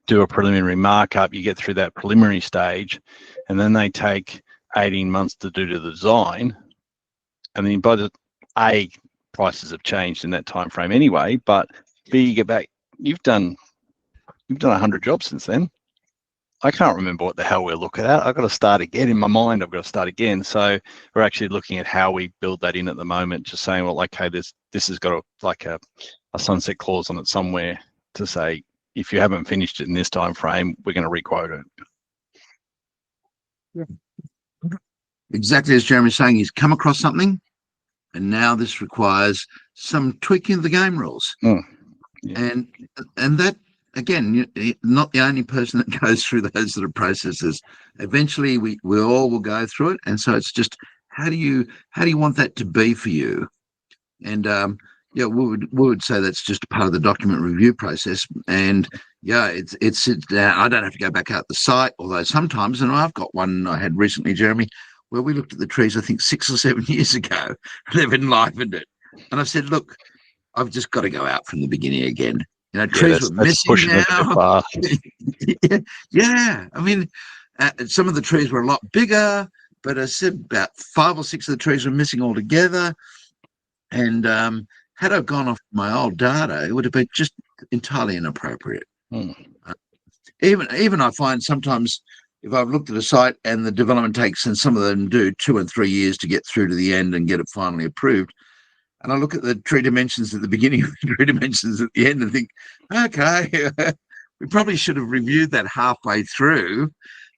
do a preliminary markup, you get through that preliminary stage, and then they take 18 months to do the design. And then by the A, prices have changed in that time frame anyway, but B, you get back, you've done 100 jobs since then. I can't remember what the hell we're looking at. I've got to start again in my mind. I've got to start again. So we're actually looking at how we build that in at the moment, just saying, well, okay, this has got a sunset clause on it somewhere to say, if you haven't finished it in this time frame, we're going to requote it. Yeah. Exactly as Jeremy's saying, he's come across something, and now this requires some tweaking of the game rules. Yeah. And that, again, you're not the only person that goes through those sort of processes. Eventually, we all will go through it, and so it's just how do you want that to be for you? And we would say that's just a part of the document review process. And yeah, it's I don't have to go back out the site, although sometimes, and I've got one I had recently, Jeremy, where we looked at the trees, I think 6 or 7 years ago, and they've enlivened it. And I've said, look, I've just got to go out from the beginning again. Trees were missing now. Yeah, I mean, some of the trees were a lot bigger, but I said about 5 or 6 of the trees were missing altogether. And had I gone off my old data, it would have been just entirely inappropriate. Even I find sometimes if I've looked at a site and the development takes, and some of them do, 2 and 3 years to get through to the end and get it finally approved, and I look at the tree dimensions at the beginning of the tree dimensions at the end and think, okay, we probably should have reviewed that halfway through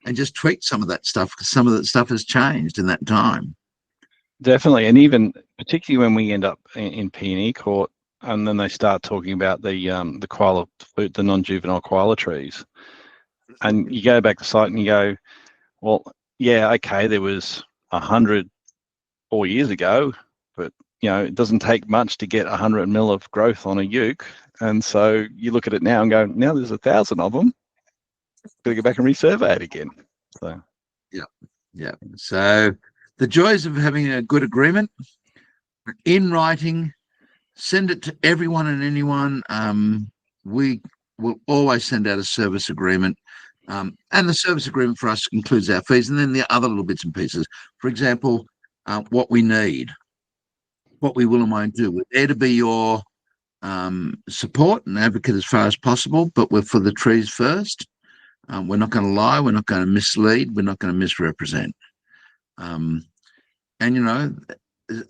and just tweaked some of that stuff, because some of that stuff has changed in that time. Definitely. And even particularly when we end up in P&E court, and then they start talking about the non-juvenile koala trees, and you go back to site and you go, well, yeah, okay, there was 100 4 years ago, but it doesn't take much to get 100 mil of growth on a uke. And so you look at it now and go, now there's 1,000 of them. Got to go back and resurvey it again. So Yeah. So the joys of having a good agreement in writing, send it to everyone and anyone. We will always send out a service agreement. And the service agreement for us includes our fees and then the other little bits and pieces. For example, what we need, what we will and won't do. We're there to be your support and advocate as far as possible, but we're for the trees first. We're not going to lie. We're not going to mislead. We're not going to misrepresent. And,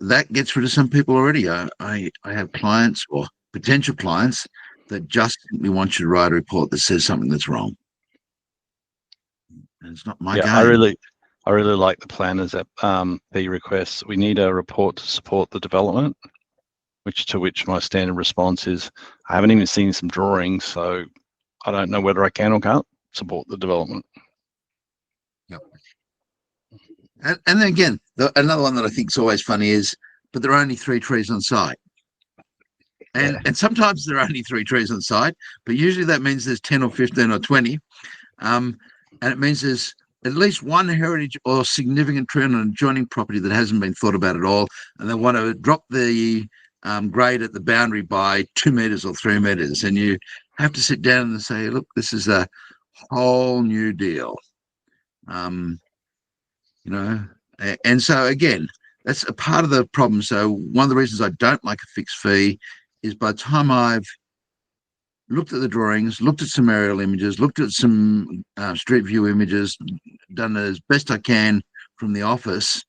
that gets rid of some people already. I have clients or potential clients that just simply want you to write a report that says something that's wrong. And it's not my game. I really like the planners at the requests. We need a report to support the development, which my standard response is, I haven't even seen some drawings, so I don't know whether I can or can't support the development. Yep. And then again, another one that I think is always funny is, but there are only 3 trees on site. And sometimes there are only 3 trees on site, but usually that means there's 10 or 15 or 20. And it means there's at least one heritage or significant tree on an adjoining property that hasn't been thought about at all. And they want to drop the grade at the boundary by 2 meters or 3 meters. And you have to sit down and say, look, this is a whole new deal. And so again, that's a part of the problem. So one of the reasons I don't like a fixed fee is by the time I've looked at the drawings, looked at some aerial images, looked at some street view images, done as best I can from the office,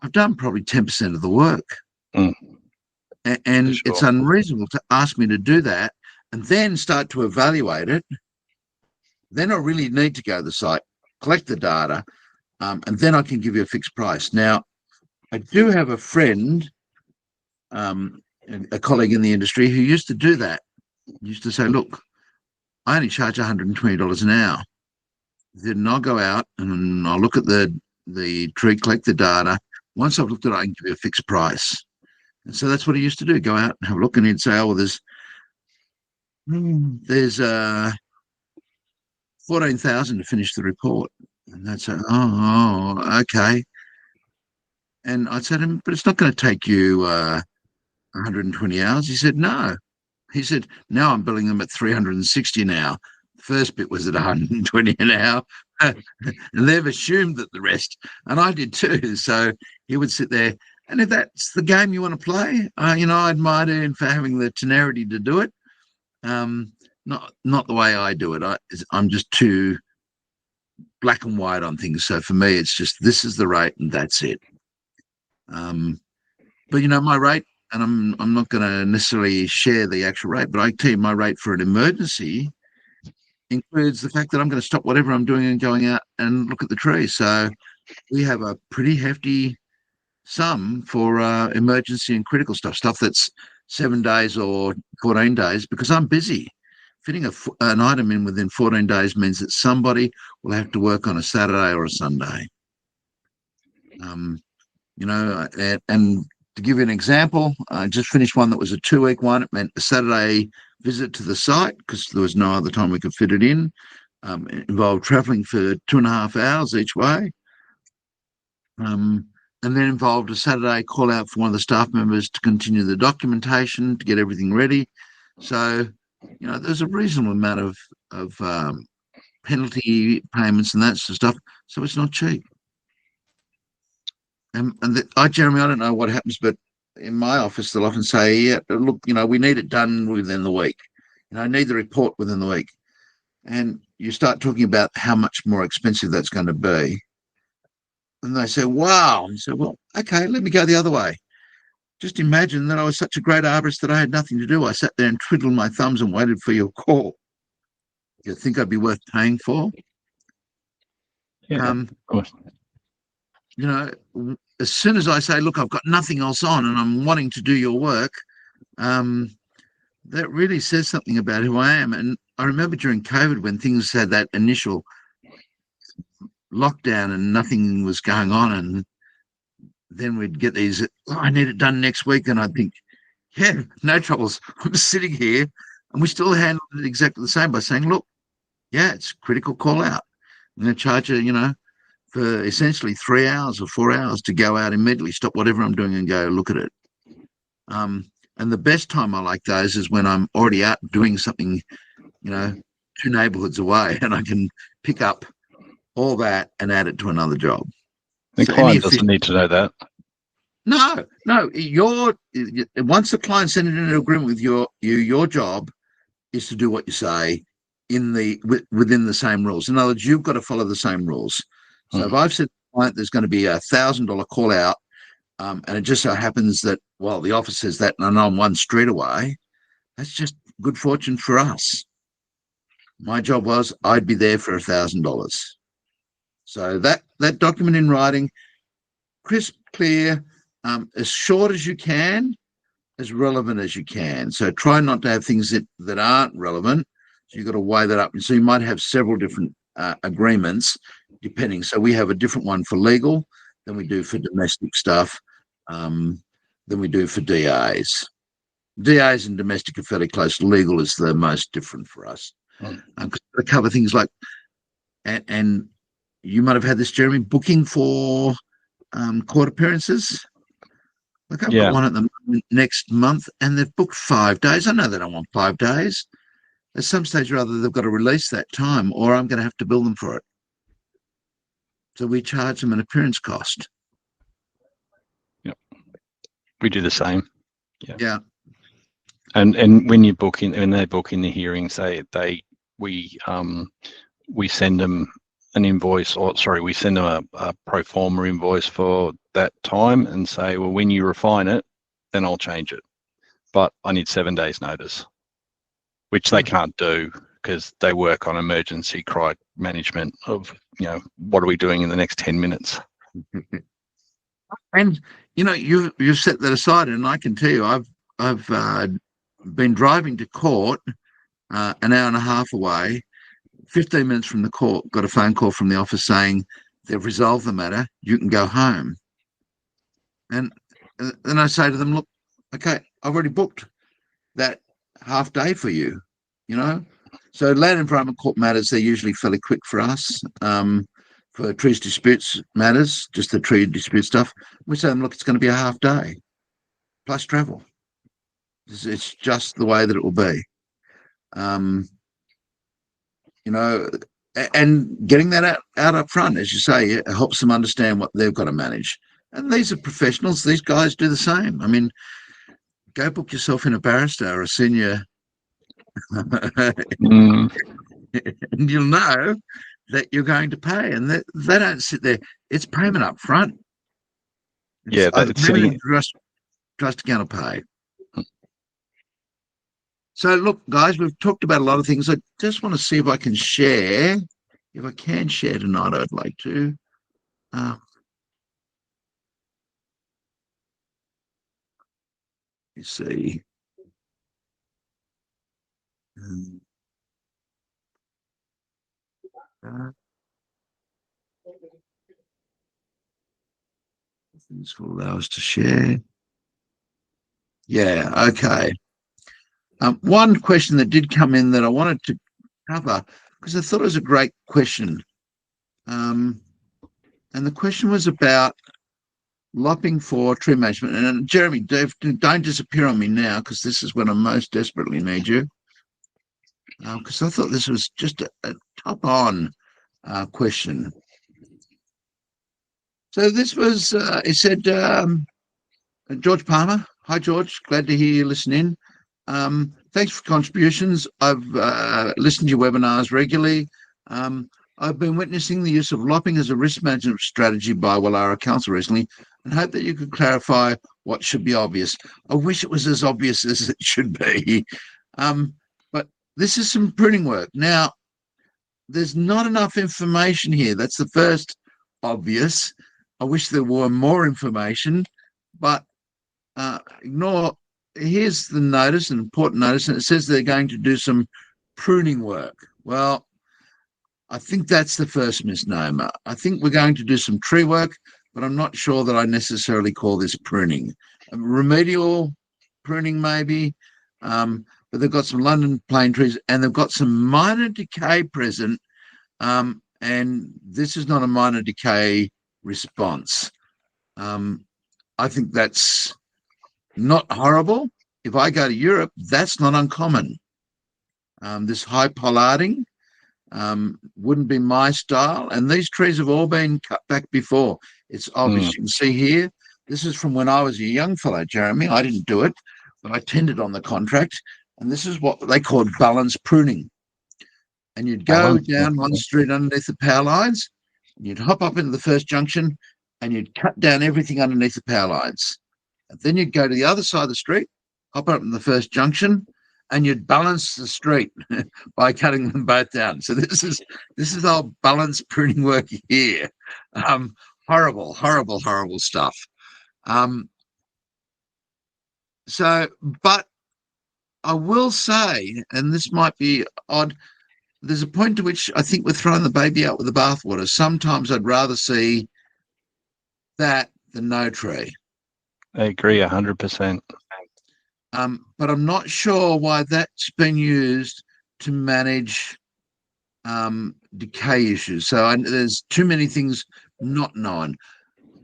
I've done probably 10% of the work. And Sure. It's unreasonable to ask me to do that and then start to evaluate it. Then I really need to go to the site, collect the data, and then I can give you a fixed price. Now, I do have a friend, a colleague in the industry who used to do that. He used to say, look, I only charge $120 an hour. Then I'll go out and I'll look at the tree, collect the data. Once I've looked at it, I can give you a fixed price. And so that's what he used to do, go out and have a look, and he'd say, oh, well, there's 14,000 to finish the report. And they'd say, oh, okay. And I'd say to him, but it's not going to take you 120 hours. He said, no. He said, now I'm billing them at 360 an hour. The first bit was at 120 an hour. And they've assumed that the rest, and I did too. So he would sit there. And if that's the game you want to play, I admire him for having the temerity to do it. Not the way I do it. I'm just too black and white on things. So for me, it's just, this is the rate and that's it. But my rate, and I'm not going to necessarily share the actual rate, but I tell you my rate for an emergency includes the fact that I'm going to stop whatever I'm doing and going out and look at the tree. So we have a pretty hefty sum for emergency and critical stuff that's 7 days or 14 days, because I'm busy. Fitting an item in within 14 days means that somebody will have to work on a Saturday or a Sunday. And to give you an example, I just finished one that was a 2-week one. It meant a Saturday visit to the site because there was no other time we could fit it in. It involved traveling for 2.5 hours each way. And then involved a Saturday call out for one of the staff members to continue the documentation, to get everything ready. So, there's a reasonable amount of penalty payments and that sort of stuff. So it's not cheap. Jeremy, I don't know what happens, but in my office, they'll often say, yeah, look, we need it done within the week. I need the report within the week. And you start talking about how much more expensive that's going to be. And they say, wow. And you say, well, okay, let me go the other way. Just imagine that I was such a great arborist that I had nothing to do. I sat there and twiddled my thumbs and waited for your call. You think I'd be worth paying for? Yeah, of course. As soon as I say, look, I've got nothing else on and I'm wanting to do your work, that really says something about who I am. And I remember during COVID when things had that initial lockdown and nothing was going on, and then we'd get these, "Oh, I need it done next week." And I'd think, yeah, no troubles. I'm just sitting here, and we still handled it exactly the same by saying, look, yeah, it's critical call out. I'm going to charge you, for essentially 3 hours or 4 hours to go out immediately, stop whatever I'm doing and go look at it. And the best time I like those is when I'm already out doing something, 2 neighborhoods away, and I can pick up all that and add it to another job. The So client doesn't need to know that. No. Once the client sent it into agreement with your job is to do what you say within the same rules. In other words, you've got to follow the same rules. So if I've said to the client there's going to be $1,000 call out, and it just so happens that, well, the office says that and I'm 1 street away, that's just good fortune for us. My job was I'd be there for $1,000. So that document in writing, crisp, clear, as short as you can, as relevant as you can. So try not to have things that aren't relevant. So you've got to weigh that up. And so you might have several different agreements depending. So we have a different one for legal than we do for domestic stuff, than we do for DAs. DAs and domestic are fairly close. Legal is the most different for us. Because they cover things like, and you might have had this, Jeremy, booking for court appearances. Like I've got one at the next month, and they've booked 5 days. I know they don't want 5 days. At some stage or other, they've got to release that time, or I'm going to have to bill them for it. So we charge them an appearance cost. Yep, we do the same. Yeah. And when you book in, when they book in the hearings, we send them an invoice, or sorry, we send them a pro forma invoice for that time and say, well, when you refine it, then I'll change it. But I need 7 days notice, which they can't do because they work on emergency cry management of, what are we doing in the next 10 minutes? And, you've set that aside, and I can tell you, I've been driving to court an hour and a half away, 15 minutes from the court, got a phone call from the office saying they've resolved the matter, you can go home. And then I say to them, look, okay, I've already booked that half day for you, So land environment court matters, they're usually fairly quick for us. For trees disputes matters, just the tree dispute stuff, we say to them, look, it's going to be a half day plus travel. It's just the way that it will be. And getting that out up front, as you say, it helps them understand what they've got to manage. And these are professionals. These guys do the same. I mean, go book yourself in a barrister or a senior, and you'll know that you're going to pay. And they don't sit there. It's payment up front. It's sitting. Trust account to pay. So look, guys, we've talked about a lot of things. I just want to see if I can share. If I can share tonight, I'd like to. You see. Things will allow us to share. Yeah, okay. One question that did come in that I wanted to cover, because I thought it was a great question. And the question was about lopping for tree management. And Jeremy, Dave, don't disappear on me now, because this is when I most desperately need you. Because I thought this was just a top-on question. So this was, it said, George Palmer. Hi, George. Glad to hear you listen in. Thanks for contributions. I've listened to your webinars regularly. I've been witnessing the use of lopping as a risk management strategy by Wallara Council recently, and hope that you could clarify what should be obvious. I wish it was as obvious as it should be. But this is some pruning work. Now, there's not enough information here. That's the first obvious. I wish there were more information, but ignore. Here's the notice, an important notice, and it says they're going to do some pruning work. Well, I think that's the first misnomer. I think we're going to do some tree work. but I'm not sure that I necessarily call this pruning. Remedial pruning, maybe, but they've got some London plane trees and they've got some minor decay present. And this is not a minor decay response. I think that's not horrible. If I go to Europe, that's not uncommon. This high pollarding wouldn't be my style. And these trees have all been cut back before. It's obvious. You can see here, this is from when I was a young fellow, Jeremy. I didn't do it, but I tendered on the contract. And this is what they called balance pruning. And you'd go down one street underneath the power lines, and you'd hop up into the first junction, and you'd cut down everything underneath the power lines. And then you'd go to the other side of the street, hop up in the first junction, and you'd balance the street by cutting them both down. So this is our balance pruning work here. Horrible stuff. But I will say, and this might be odd, there's a point to which I think we're throwing the baby out with the bathwater. Sometimes I'd rather see that than no tree. I agree 100%. But I'm not sure why that's been used to manage decay issues. So there's too many things not known.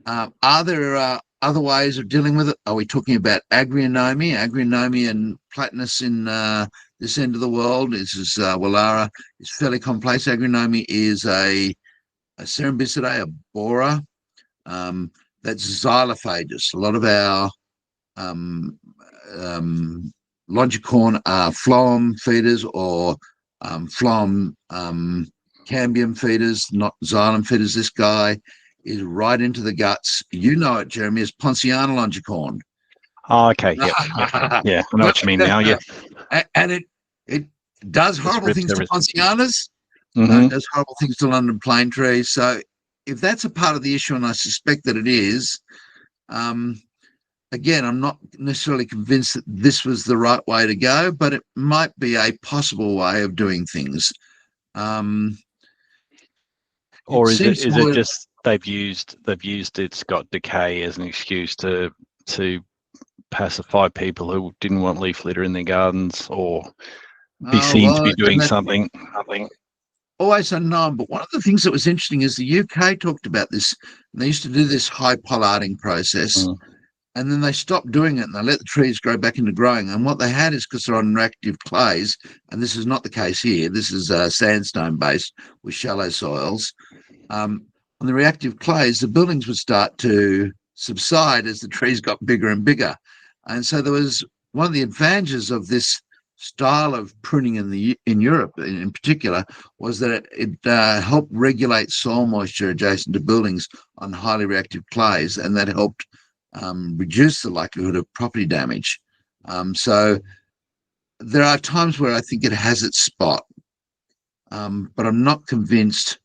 Are there other ways of dealing with it? Are we talking about agronomy? Agronomy and Platanus in this end of the world, this is Willara, is fairly complex. Agronomy is a Cerambycidae, a borer, that's xylophagus. A lot of our longicorn are phloem feeders or phloem cambium feeders, not xylem feeders. This guy is right into the guts. You know it, Jeremy, as Ponciana longicorn. Oh, okay. Yeah. Yeah. I know what you mean now. Yeah. And it does horrible things to Poncianas. Mm-hmm. It does horrible things to London plane trees. So if that's a part of the issue, and I suspect that it is, again, I'm not necessarily convinced that this was the right way to go, but it might be a possible way of doing things. Or is it just they've used it's got decay as an excuse to pacify people who didn't want leaf litter in their gardens, or be seen to be doing something. Always unknown. But one of the things that was interesting is the UK talked about this. They used to do this high pollarding process, and then they stopped doing it and they let the trees grow back into growing. And what they had is, because they're on reactive clays, and this is not the case here, this is sandstone based with shallow soils. On the reactive clays, the buildings would start to subside as the trees got bigger and bigger. And so there was one of the advantages of this style of pruning in Europe in particular was that it helped regulate soil moisture adjacent to buildings on highly reactive clays, and that helped reduce the likelihood of property damage. So there are times where I think it has its spot, but I'm not convinced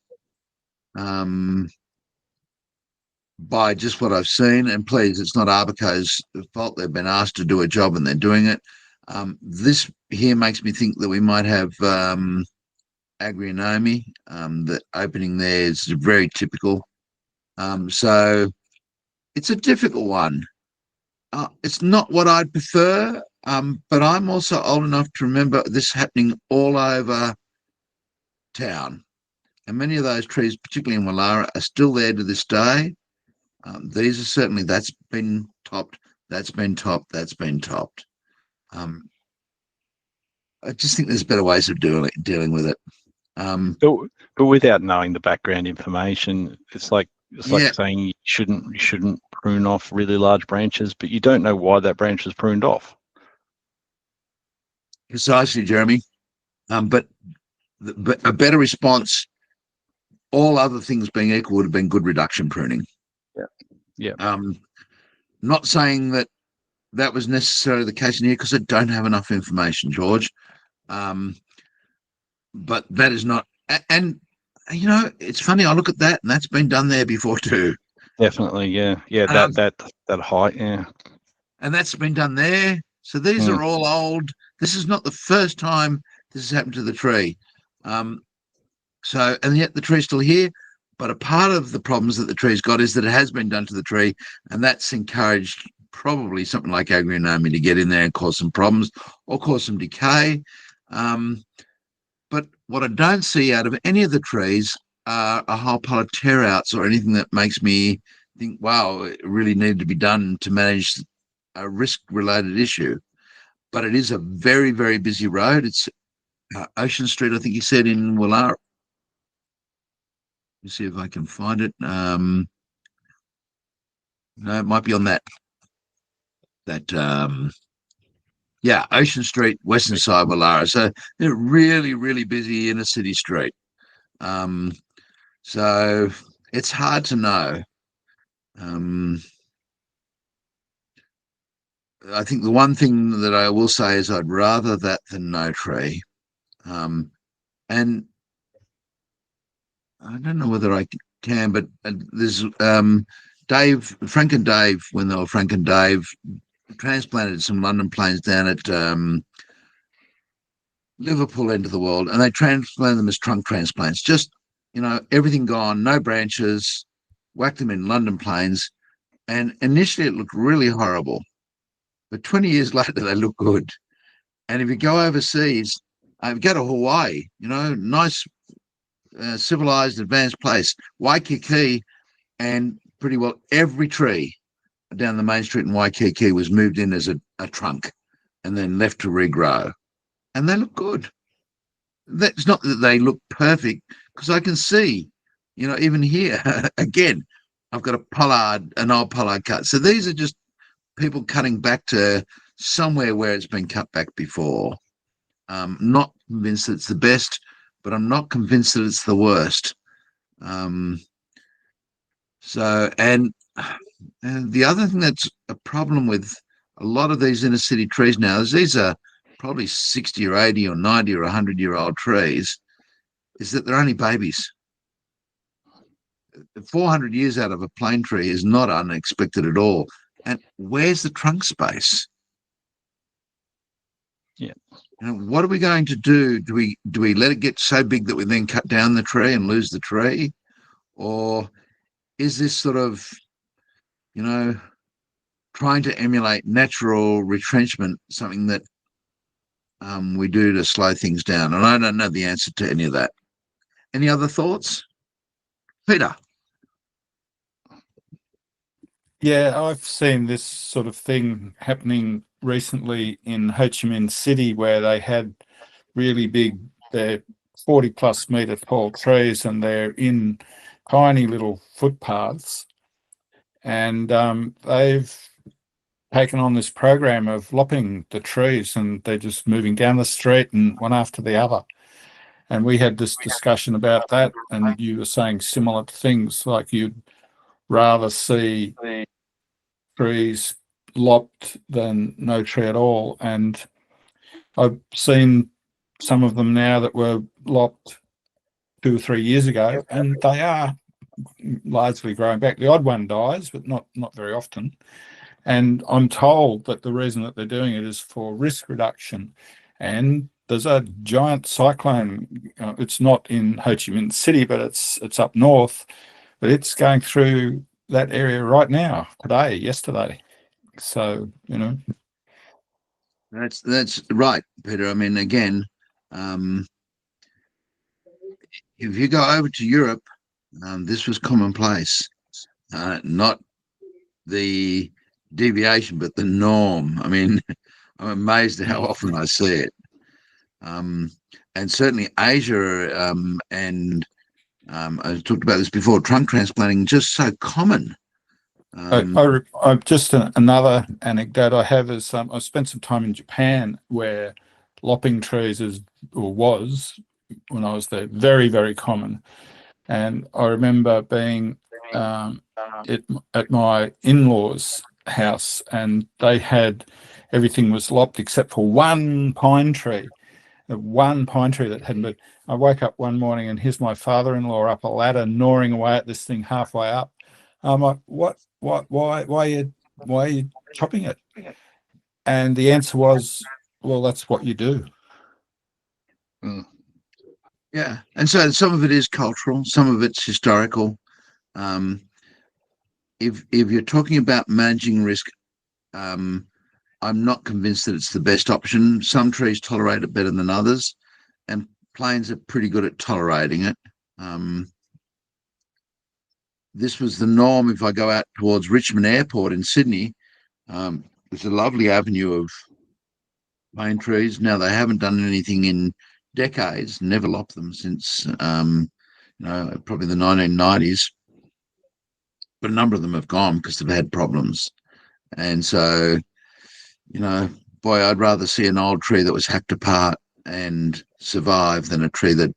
by just what I've seen. And please, it's not Arborco's fault. They've been asked to do a job and they're doing it. This here makes me think that we might have agronomy. The opening there is very typical. So it's a difficult one. It's not what I'd prefer, but I'm also old enough to remember this happening all over town. And many of those trees, particularly in Willara, are still there to this day. These are certainly, that's been topped, that's been topped, that's been topped. I just think there's better ways of dealing with it. But without knowing the background information, it's like saying you shouldn't prune off really large branches, but you don't know why that branch was pruned off. Precisely, Jeremy. But a better response, all other things being equal, would have been good reduction pruning. Yeah. Not saying that was necessarily the case in here, because I don't have enough information, George. But that is not, and you know, it's funny. I look at that, and that's been done there before too. Definitely, yeah. That height, yeah. And that's been done there. So these are all old. This is not the first time this has happened to the tree. So, and yet the tree's still here. But a part of the problems that the tree's got is that it has been done to the tree, and that's encouraged probably something like agronomy to get in there and cause some problems or cause some decay. But what I don't see out of any of the trees are a whole pile of tear outs or anything that makes me think, wow, it really needed to be done to manage a risk related issue. But it is a very, very busy road. It's Ocean Street, I think you said, in Willara. Let me see if I can find it. No, it might be on that yeah, Ocean Street, western side Willara. So they're really, really busy inner city street. So it's hard to know. I think the one thing that I will say is I'd rather that than no tree. And I don't know whether I can, but there's Frank and Dave, when they were Frank and Dave, transplanted some London planes down at Liverpool end of the world, and they transplanted them as trunk transplants. Just, everything gone, no branches, whacked them in London planes. And initially it looked really horrible, but 20 years later they look good. And if you go overseas, go to Hawaii, nice, civilized, advanced place, Waikiki, and pretty well every tree down the main street in Waikiki was moved in as a trunk and then left to regrow. And they look good. That's not that they look perfect, because I can see, even here, again, I've got an old pollard cut. So these are just people cutting back to somewhere where it's been cut back before. Not convinced that it's the best, but I'm not convinced that it's the worst. And the other thing that's a problem with a lot of these inner city trees now is these are probably 60 or 80 or 90 or 100-year-old trees, is that they're only babies. 400 years out of a plane tree is not unexpected at all. And where's the trunk space? Yeah. What are we going to do? Do we let it get so big that we then cut down the tree and lose the tree? Or is this sort of, trying to emulate natural retrenchment, something that we do to slow things down? And I don't know the answer to any of that. Any other thoughts? Peter? Yeah, I've seen this sort of thing happening recently in Ho Chi Minh City, where they had really big, they're 40 plus metre tall trees, and they're in tiny little footpaths. And they've taken on this program of lopping the trees, and they're just moving down the street and one after the other. And we had this discussion about that, and you were saying similar things, like you'd rather see trees lopped than no tree at all. And I've seen some of them now that were lopped 2 or 3 years ago, and they are largely growing back. The odd one dies, but not very often. And I'm told that the reason that they're doing it is for risk reduction. And there's a giant cyclone. It's not in Ho Chi Minh City, but it's up north. But it's going through that area right now, yesterday. So, That's right, Peter. I mean, again, if you go over to Europe, this was commonplace, not the deviation, but the norm. I mean, I'm amazed at how often I see it. And certainly Asia, and I talked about this before, trunk transplanting, just so common. I just another anecdote I have is I spent some time in Japan, where lopping trees was, when I was there, very, very common. And I remember being at my in-laws' house, and they had everything was lopped except for one pine tree that hadn't been. I woke up one morning and here's my father-in-law up a ladder gnawing away at this thing halfway up. I'm like, why are you chopping it? And the answer was, well, that's what you do. Yeah, and so some of it is cultural, some of it's historical. If you're talking about managing risk, um, I'm not convinced that it's the best option. Some trees tolerate it better than others, and planes are pretty good at tolerating it. Um, this was the norm. If I go out towards Richmond Airport in Sydney, there's a lovely avenue of plane trees. Now they haven't done anything in decades, never lopped them since probably the 1990s. But a number of them have gone because they've had problems. And so, boy, I'd rather see an old tree that was hacked apart and survive than a tree that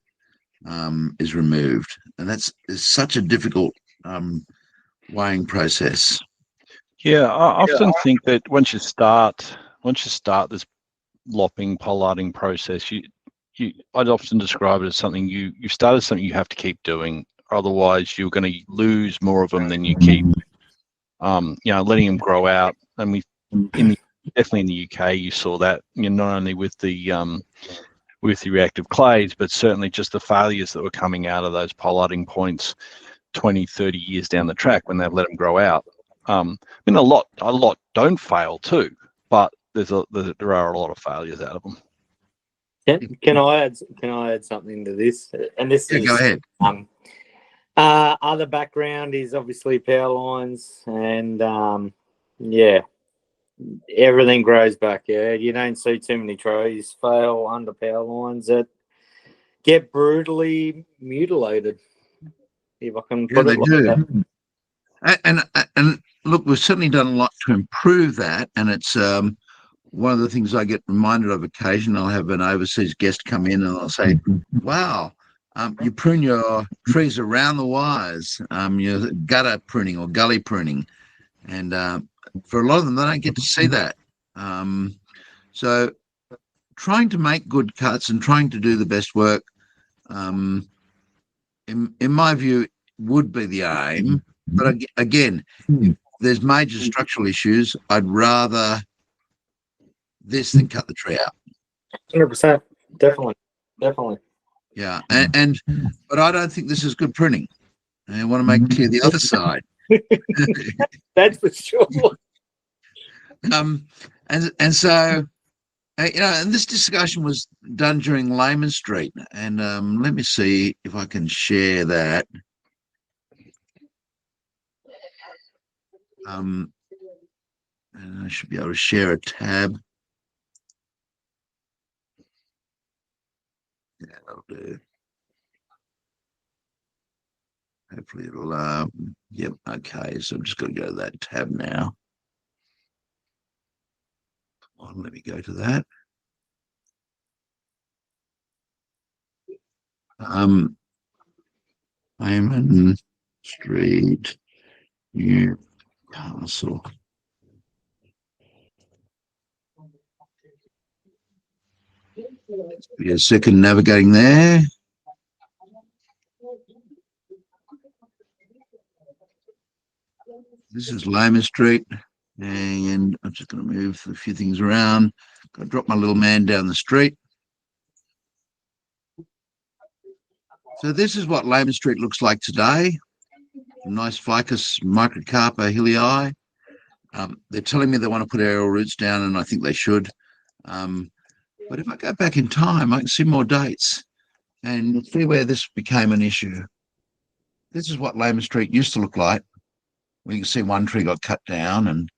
is removed. And that's is such a difficult weighing process. Yeah, I often think that once you start this lopping, pollarding process, I'd often describe it as something you've started something you have to keep doing. Otherwise, you're going to lose more of them than you keep. Letting them grow out, and definitely in the UK, you saw that. Not only with the reactive clays, but certainly just the failures that were coming out of those pollarding points 20, 30 years down the track when they've let them grow out. A lot don't fail too, but there are a lot of failures out of them. Can I add something to this? And this is go ahead. Other background is obviously power lines, and everything grows back. Yeah, you don't see too many trees fail under power lines that get brutally mutilated. If I can put it like that. And look, we've certainly done a lot to improve that, and it's one of the things I get reminded of occasionally. I'll have an overseas guest come in and I'll say, wow, you prune your trees around the wires, your gutter pruning or gully pruning. And for a lot of them, they don't get to see that. So trying to make good cuts and trying to do the best work, in my view, would be the aim. But again, if there's major structural issues, I'd rather this than cut the tree out. 100%, definitely. Yeah, but I don't think this is good pruning. I want to make clear the other side. That's for sure. And so, and this discussion was done during Layman Street, and let me see if I can share that. And I should be able to share a tab. Yeah, that'll do. Hopefully it'll, yep, okay. So I'm just going to go to that tab now. Come on, let me go to that. Layman Street, Newcastle. Be a second navigating there. This is Layman Street, and I'm just going to move a few things around. Got to drop my little man down the street. So this is what Layman Street looks like today. Nice ficus microcarpa hilii. They're telling me they want to put aerial roots down, and I think they should. But if I go back in time, I can see more dates and see where this became an issue. This is what Layman Street used to look like. We can see one tree got cut down and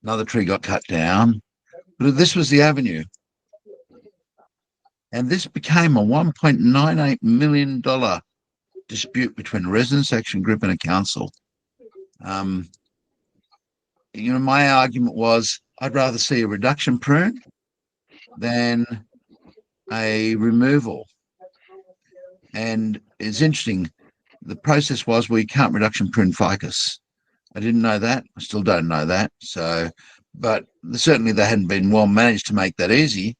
another tree got cut down. But this was the avenue. And this became a $1.98 million dispute between a residents action group and a council. My argument was I'd rather see a reduction prune than a removal. And it's interesting. The process was we can't reduction prune ficus. I didn't know that. I still don't know that. So, but certainly they hadn't been well managed to make that easy.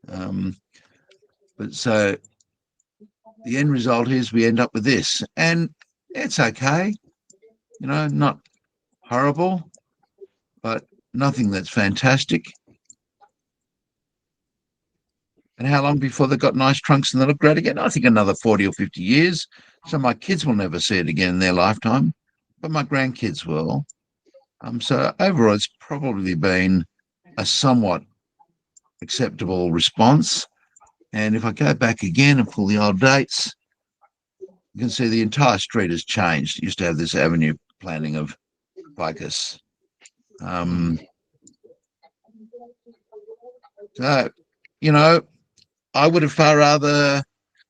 But so the end result is we end up with this, and it's okay. Not horrible, but nothing that's fantastic. And how long before they've got nice trunks and they look great again? I think another 40 or 50 years. So my kids will never see it again in their lifetime, but my grandkids will. So overall, it's probably been a somewhat acceptable response. And if I go back again and pull the old dates, you can see the entire street has changed. It used to have this avenue planting of ficus. So, you know, I would have far rather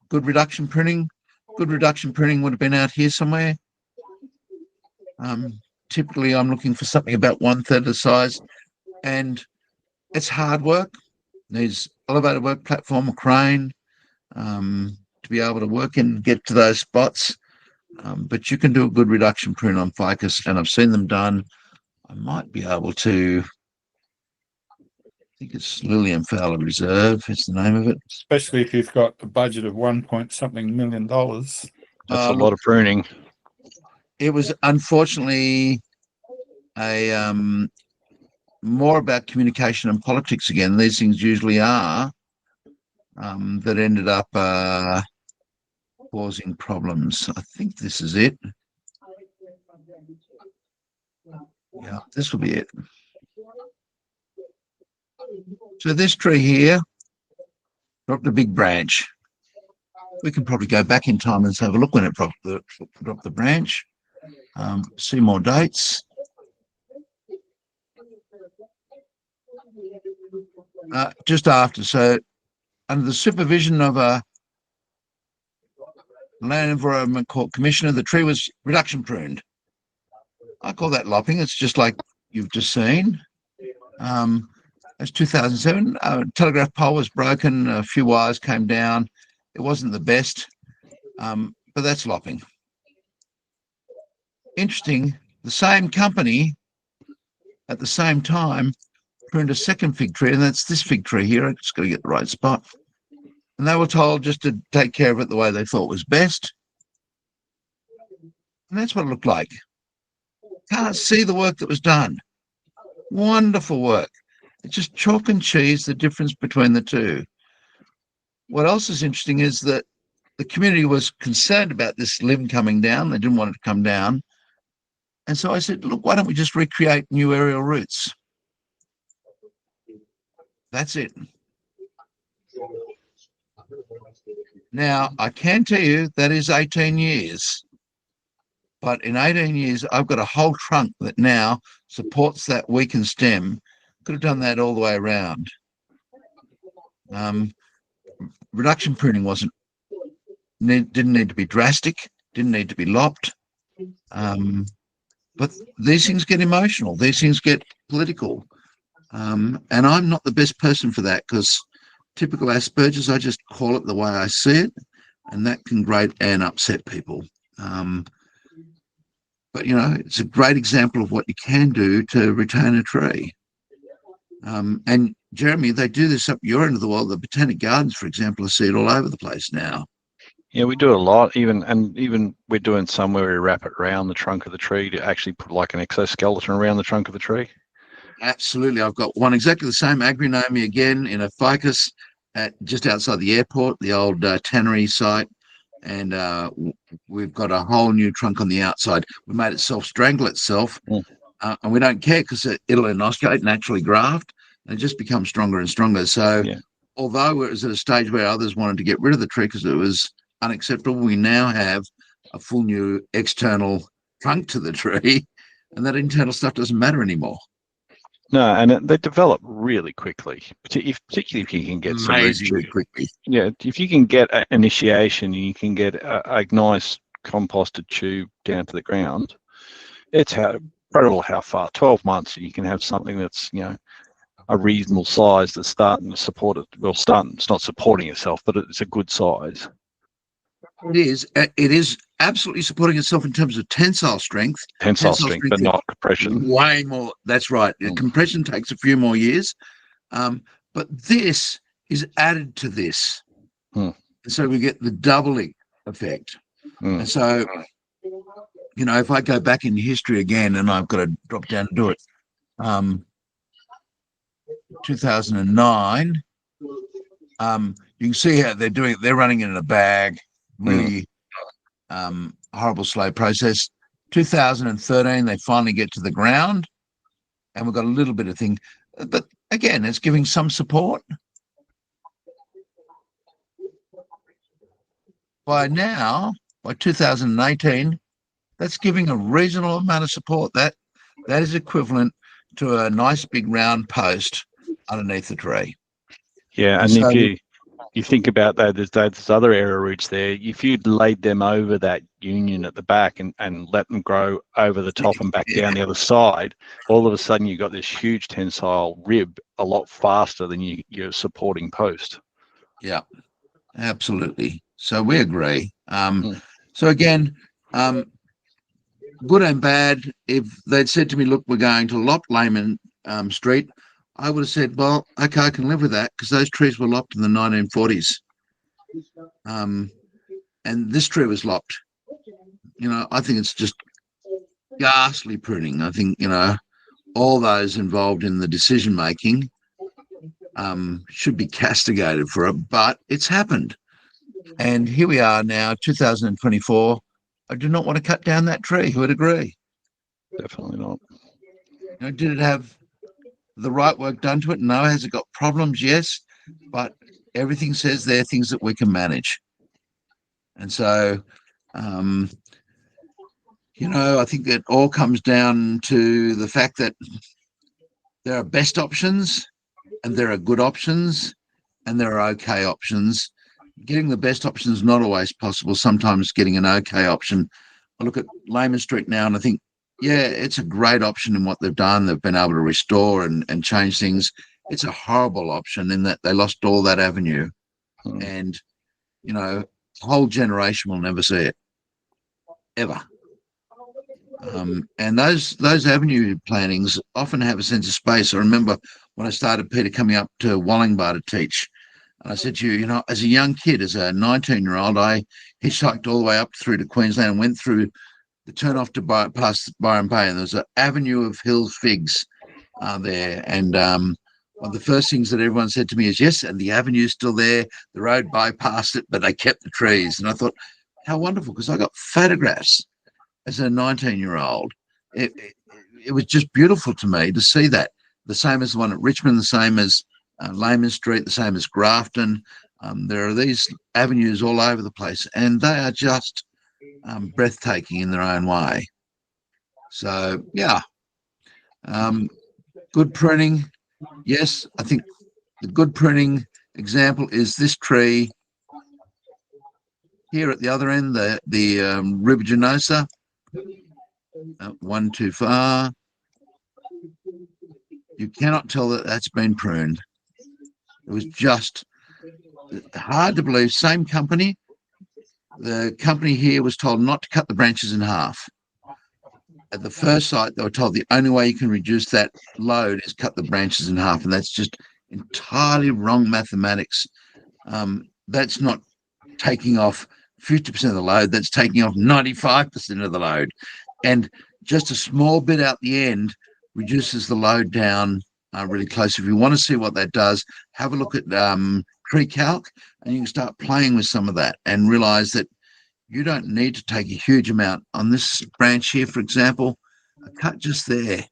good reduction printing. Good reduction printing would have been out here somewhere. Typically, I'm looking for something about 1/3 the size, and it's hard work. Needs elevated work platform, a crane, to be able to work and get to those spots. But you can do a good reduction print on ficus, and I've seen them done. I might be able to. I think it's Lillian Fowler Reserve is the name of it. Especially if you've got a budget of $1 million. That's a lot of pruning. It was unfortunately a more about communication and politics again. These things usually are, that ended up causing problems. I think this is it. Yeah, this will be it. So this tree here dropped a big branch. We can probably go back in time and have a look when it dropped the branch. See more dates. Just after, so under the supervision of a Land Environment Court Commissioner, the tree was reduction pruned. I call that lopping. It's just like you've just seen. That's 2007. Telegraph pole was broken. A few wires came down. It wasn't the best, but that's lopping. Interesting. The same company at the same time pruned a second fig tree, and that's this fig tree here. I just got to get the right spot. And they were told just to take care of it the way they thought was best. And that's what it looked like. Can't see the work that was done. Wonderful work. It's just chalk and cheese, the difference between the two. What else is interesting is that the community was concerned about this limb coming down. They didn't want it to come down. And so I said, look, why don't we just recreate new aerial roots? That's it. Now, I can tell you that is 18 years. But in 18 years, I've got a whole trunk that now supports that weakened stem. Could have done that all the way around. Reduction pruning didn't need to be drastic, didn't need to be lopped. But these things get emotional. These things get political. And I'm not the best person for that, because typical Asperger's, I just call it the way I see it, and that can grate and upset people. But, you know, it's a great example of what you can do to retain a tree. And Jeremy, they do this up your end of the world. The Botanic Gardens, for example, I see it all over the place now. Yeah, we do a lot. Even we're doing some where we wrap it around the trunk of the tree to actually put like an exoskeleton around the trunk of the tree. Absolutely. I've got one exactly the same, Agrinomia again, in a ficus just outside the airport, the old tannery site. And we've got a whole new trunk on the outside. We made it self-strangle itself, and we don't care because it'll inosculate, naturally graft, and it just becomes stronger and stronger. So although it was at a stage where others wanted to get rid of the tree because it was unacceptable, we now have a full new external trunk to the tree, and that internal stuff doesn't matter anymore. No, and they develop really quickly, particularly if you can get some amazingly quickly. Yeah, if you can get initiation, you can get a nice composted tube down to the ground. It's incredible how far. 12 months, you can have something that's, you know, a reasonable size that's starting to support it. Well, it's not supporting itself, but it's a good size. It is. It is absolutely supporting itself in terms of tensile strength. Tensile strength, but not compression. Way more. That's right. Compression takes a few more years. But this is added to this. So we get the doubling effect. And so, you know, if I go back in history again, and I've got to drop down and do it, 2009, You can see how they're doing it. They're running it in a bag. Really horrible, slow process. 2013, they finally get to the ground, and we've got a little bit of thing. But again, it's giving some support. By now, by 2018, that's giving a reasonable amount of support. That is equivalent to a nice big round post underneath the tree. Yeah, and so, if you think about that, there's other area roots there. If you'd laid them over that union at the back and let them grow over the top and back down the other side, all of a sudden you've got this huge tensile rib a lot faster than your supporting post. Yeah, absolutely. So we agree. So again, good and bad. If they'd said to me, look, we're going to lop Lehman Street, I would have said, well, okay, I can live with that, because those trees were lopped in the 1940s. And this tree was lopped. I think it's just ghastly pruning. I think, all those involved in the decision making should be castigated for it, but it's happened. And here we are now, 2024. I do not want to cut down that tree. Who would agree? Definitely not. Did it have the right work done to it? No. Has it got problems? Yes. But everything says there are things that we can manage. And so, I think it all comes down to the fact that there are best options and there are good options and there are okay options. Getting the best option is not always possible. Sometimes getting an okay option. I look at Lehman Street now and I think, yeah, it's a great option in what they've done. They've been able to restore and change things. It's a horrible option in that they lost all that avenue. And, a whole generation will never see it, ever. And those avenue plantings often have a sense of space. I remember when I started, Peter, coming up to Wallingbar to teach, and I said to you, as a young kid, as a 19-year-old, I hitchhiked all the way up through to Queensland and went through the turn off to past Byron Bay, and there was an avenue of hills figs there. And one of the first things that everyone said to me is, yes, and the avenue's still there. The road bypassed it, but they kept the trees. And I thought, how wonderful, because I got photographs as a 19-year-old. It was just beautiful to me to see that. The same as the one at Richmond, the same as Lehman Street, the same as Grafton. There are these avenues all over the place, and they are just breathtaking in their own way. So, yeah, good pruning. Yes, I think the good pruning example is this tree here at the other end, the rubiginosa. One too far. You cannot tell that that's been pruned. It was just hard to believe. Same company. The company here was told not to cut the branches in half. At the first site, they were told the only way you can reduce that load is cut the branches in half, and that's just entirely wrong mathematics. That's not taking off 50% of the load. That's taking off 95% of the load. And just a small bit out the end reduces the load down really close. If you want to see what that does, have a look at tree calc, and you can start playing with some of that and realize that you don't need to take a huge amount. On this branch here, for example, a cut just there,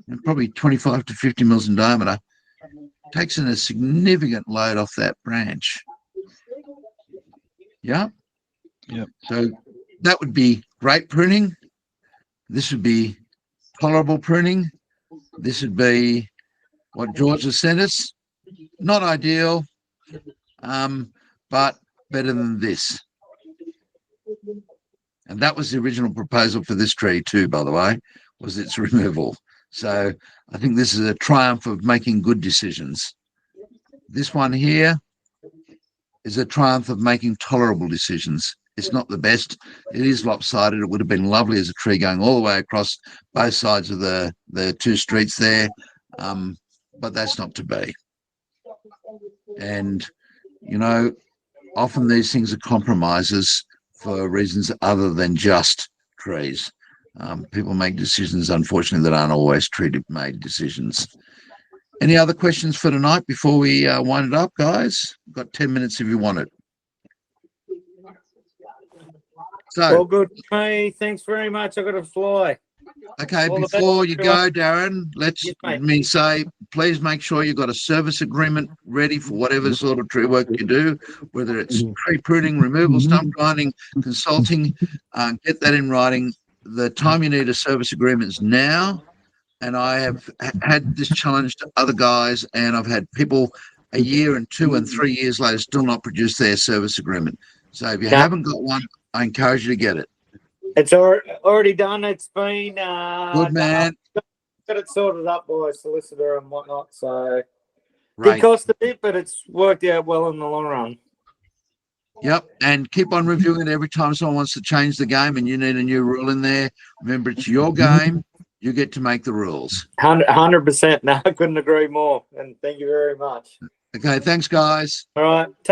and probably 25 to 50 mils in diameter, takes in a significant load off that branch. Yeah. So that would be great pruning. This would be tolerable pruning. This would be what George has sent us. Not ideal, but better than this. And that was the original proposal for this tree too, by the way, was its removal. So I think this is a triumph of making good decisions. This one here is a triumph of making tolerable decisions. It's not the best. It is lopsided. It would have been lovely as a tree going all the way across both sides of the two streets there, but that's not to be. And, often these things are compromises for reasons other than just trees. People make decisions, unfortunately, that aren't always tree-made decisions. Any other questions for tonight before we wind it up, guys? Got 10 minutes if you want it. Well, So, good. Hey, thanks very much. I got to fly. okay, all the best, before you go, everyone. Darren, let's Yes, mate. me say, please make sure you've got a service agreement ready for whatever sort of tree work you do, whether it's tree pruning, removal, stump grinding, consulting. Get that in writing. The time you need a service agreement is now. And I have had this challenge to other guys, and I've had people a year and 2 and 3 years later still not produce their service agreement. So if you Yeah. haven't got one, I encourage you to get it. It's already done. It's been Good man. got it sorted up by a solicitor and whatnot. So it Right. cost a bit, but it's worked out well in the long run. Yep. And keep on reviewing it every time someone wants to change the game and you need a new rule in there. Remember, it's your game. You get to make the rules. 100%. No, I couldn't agree more. And thank you very much. Okay. Thanks, guys. All right.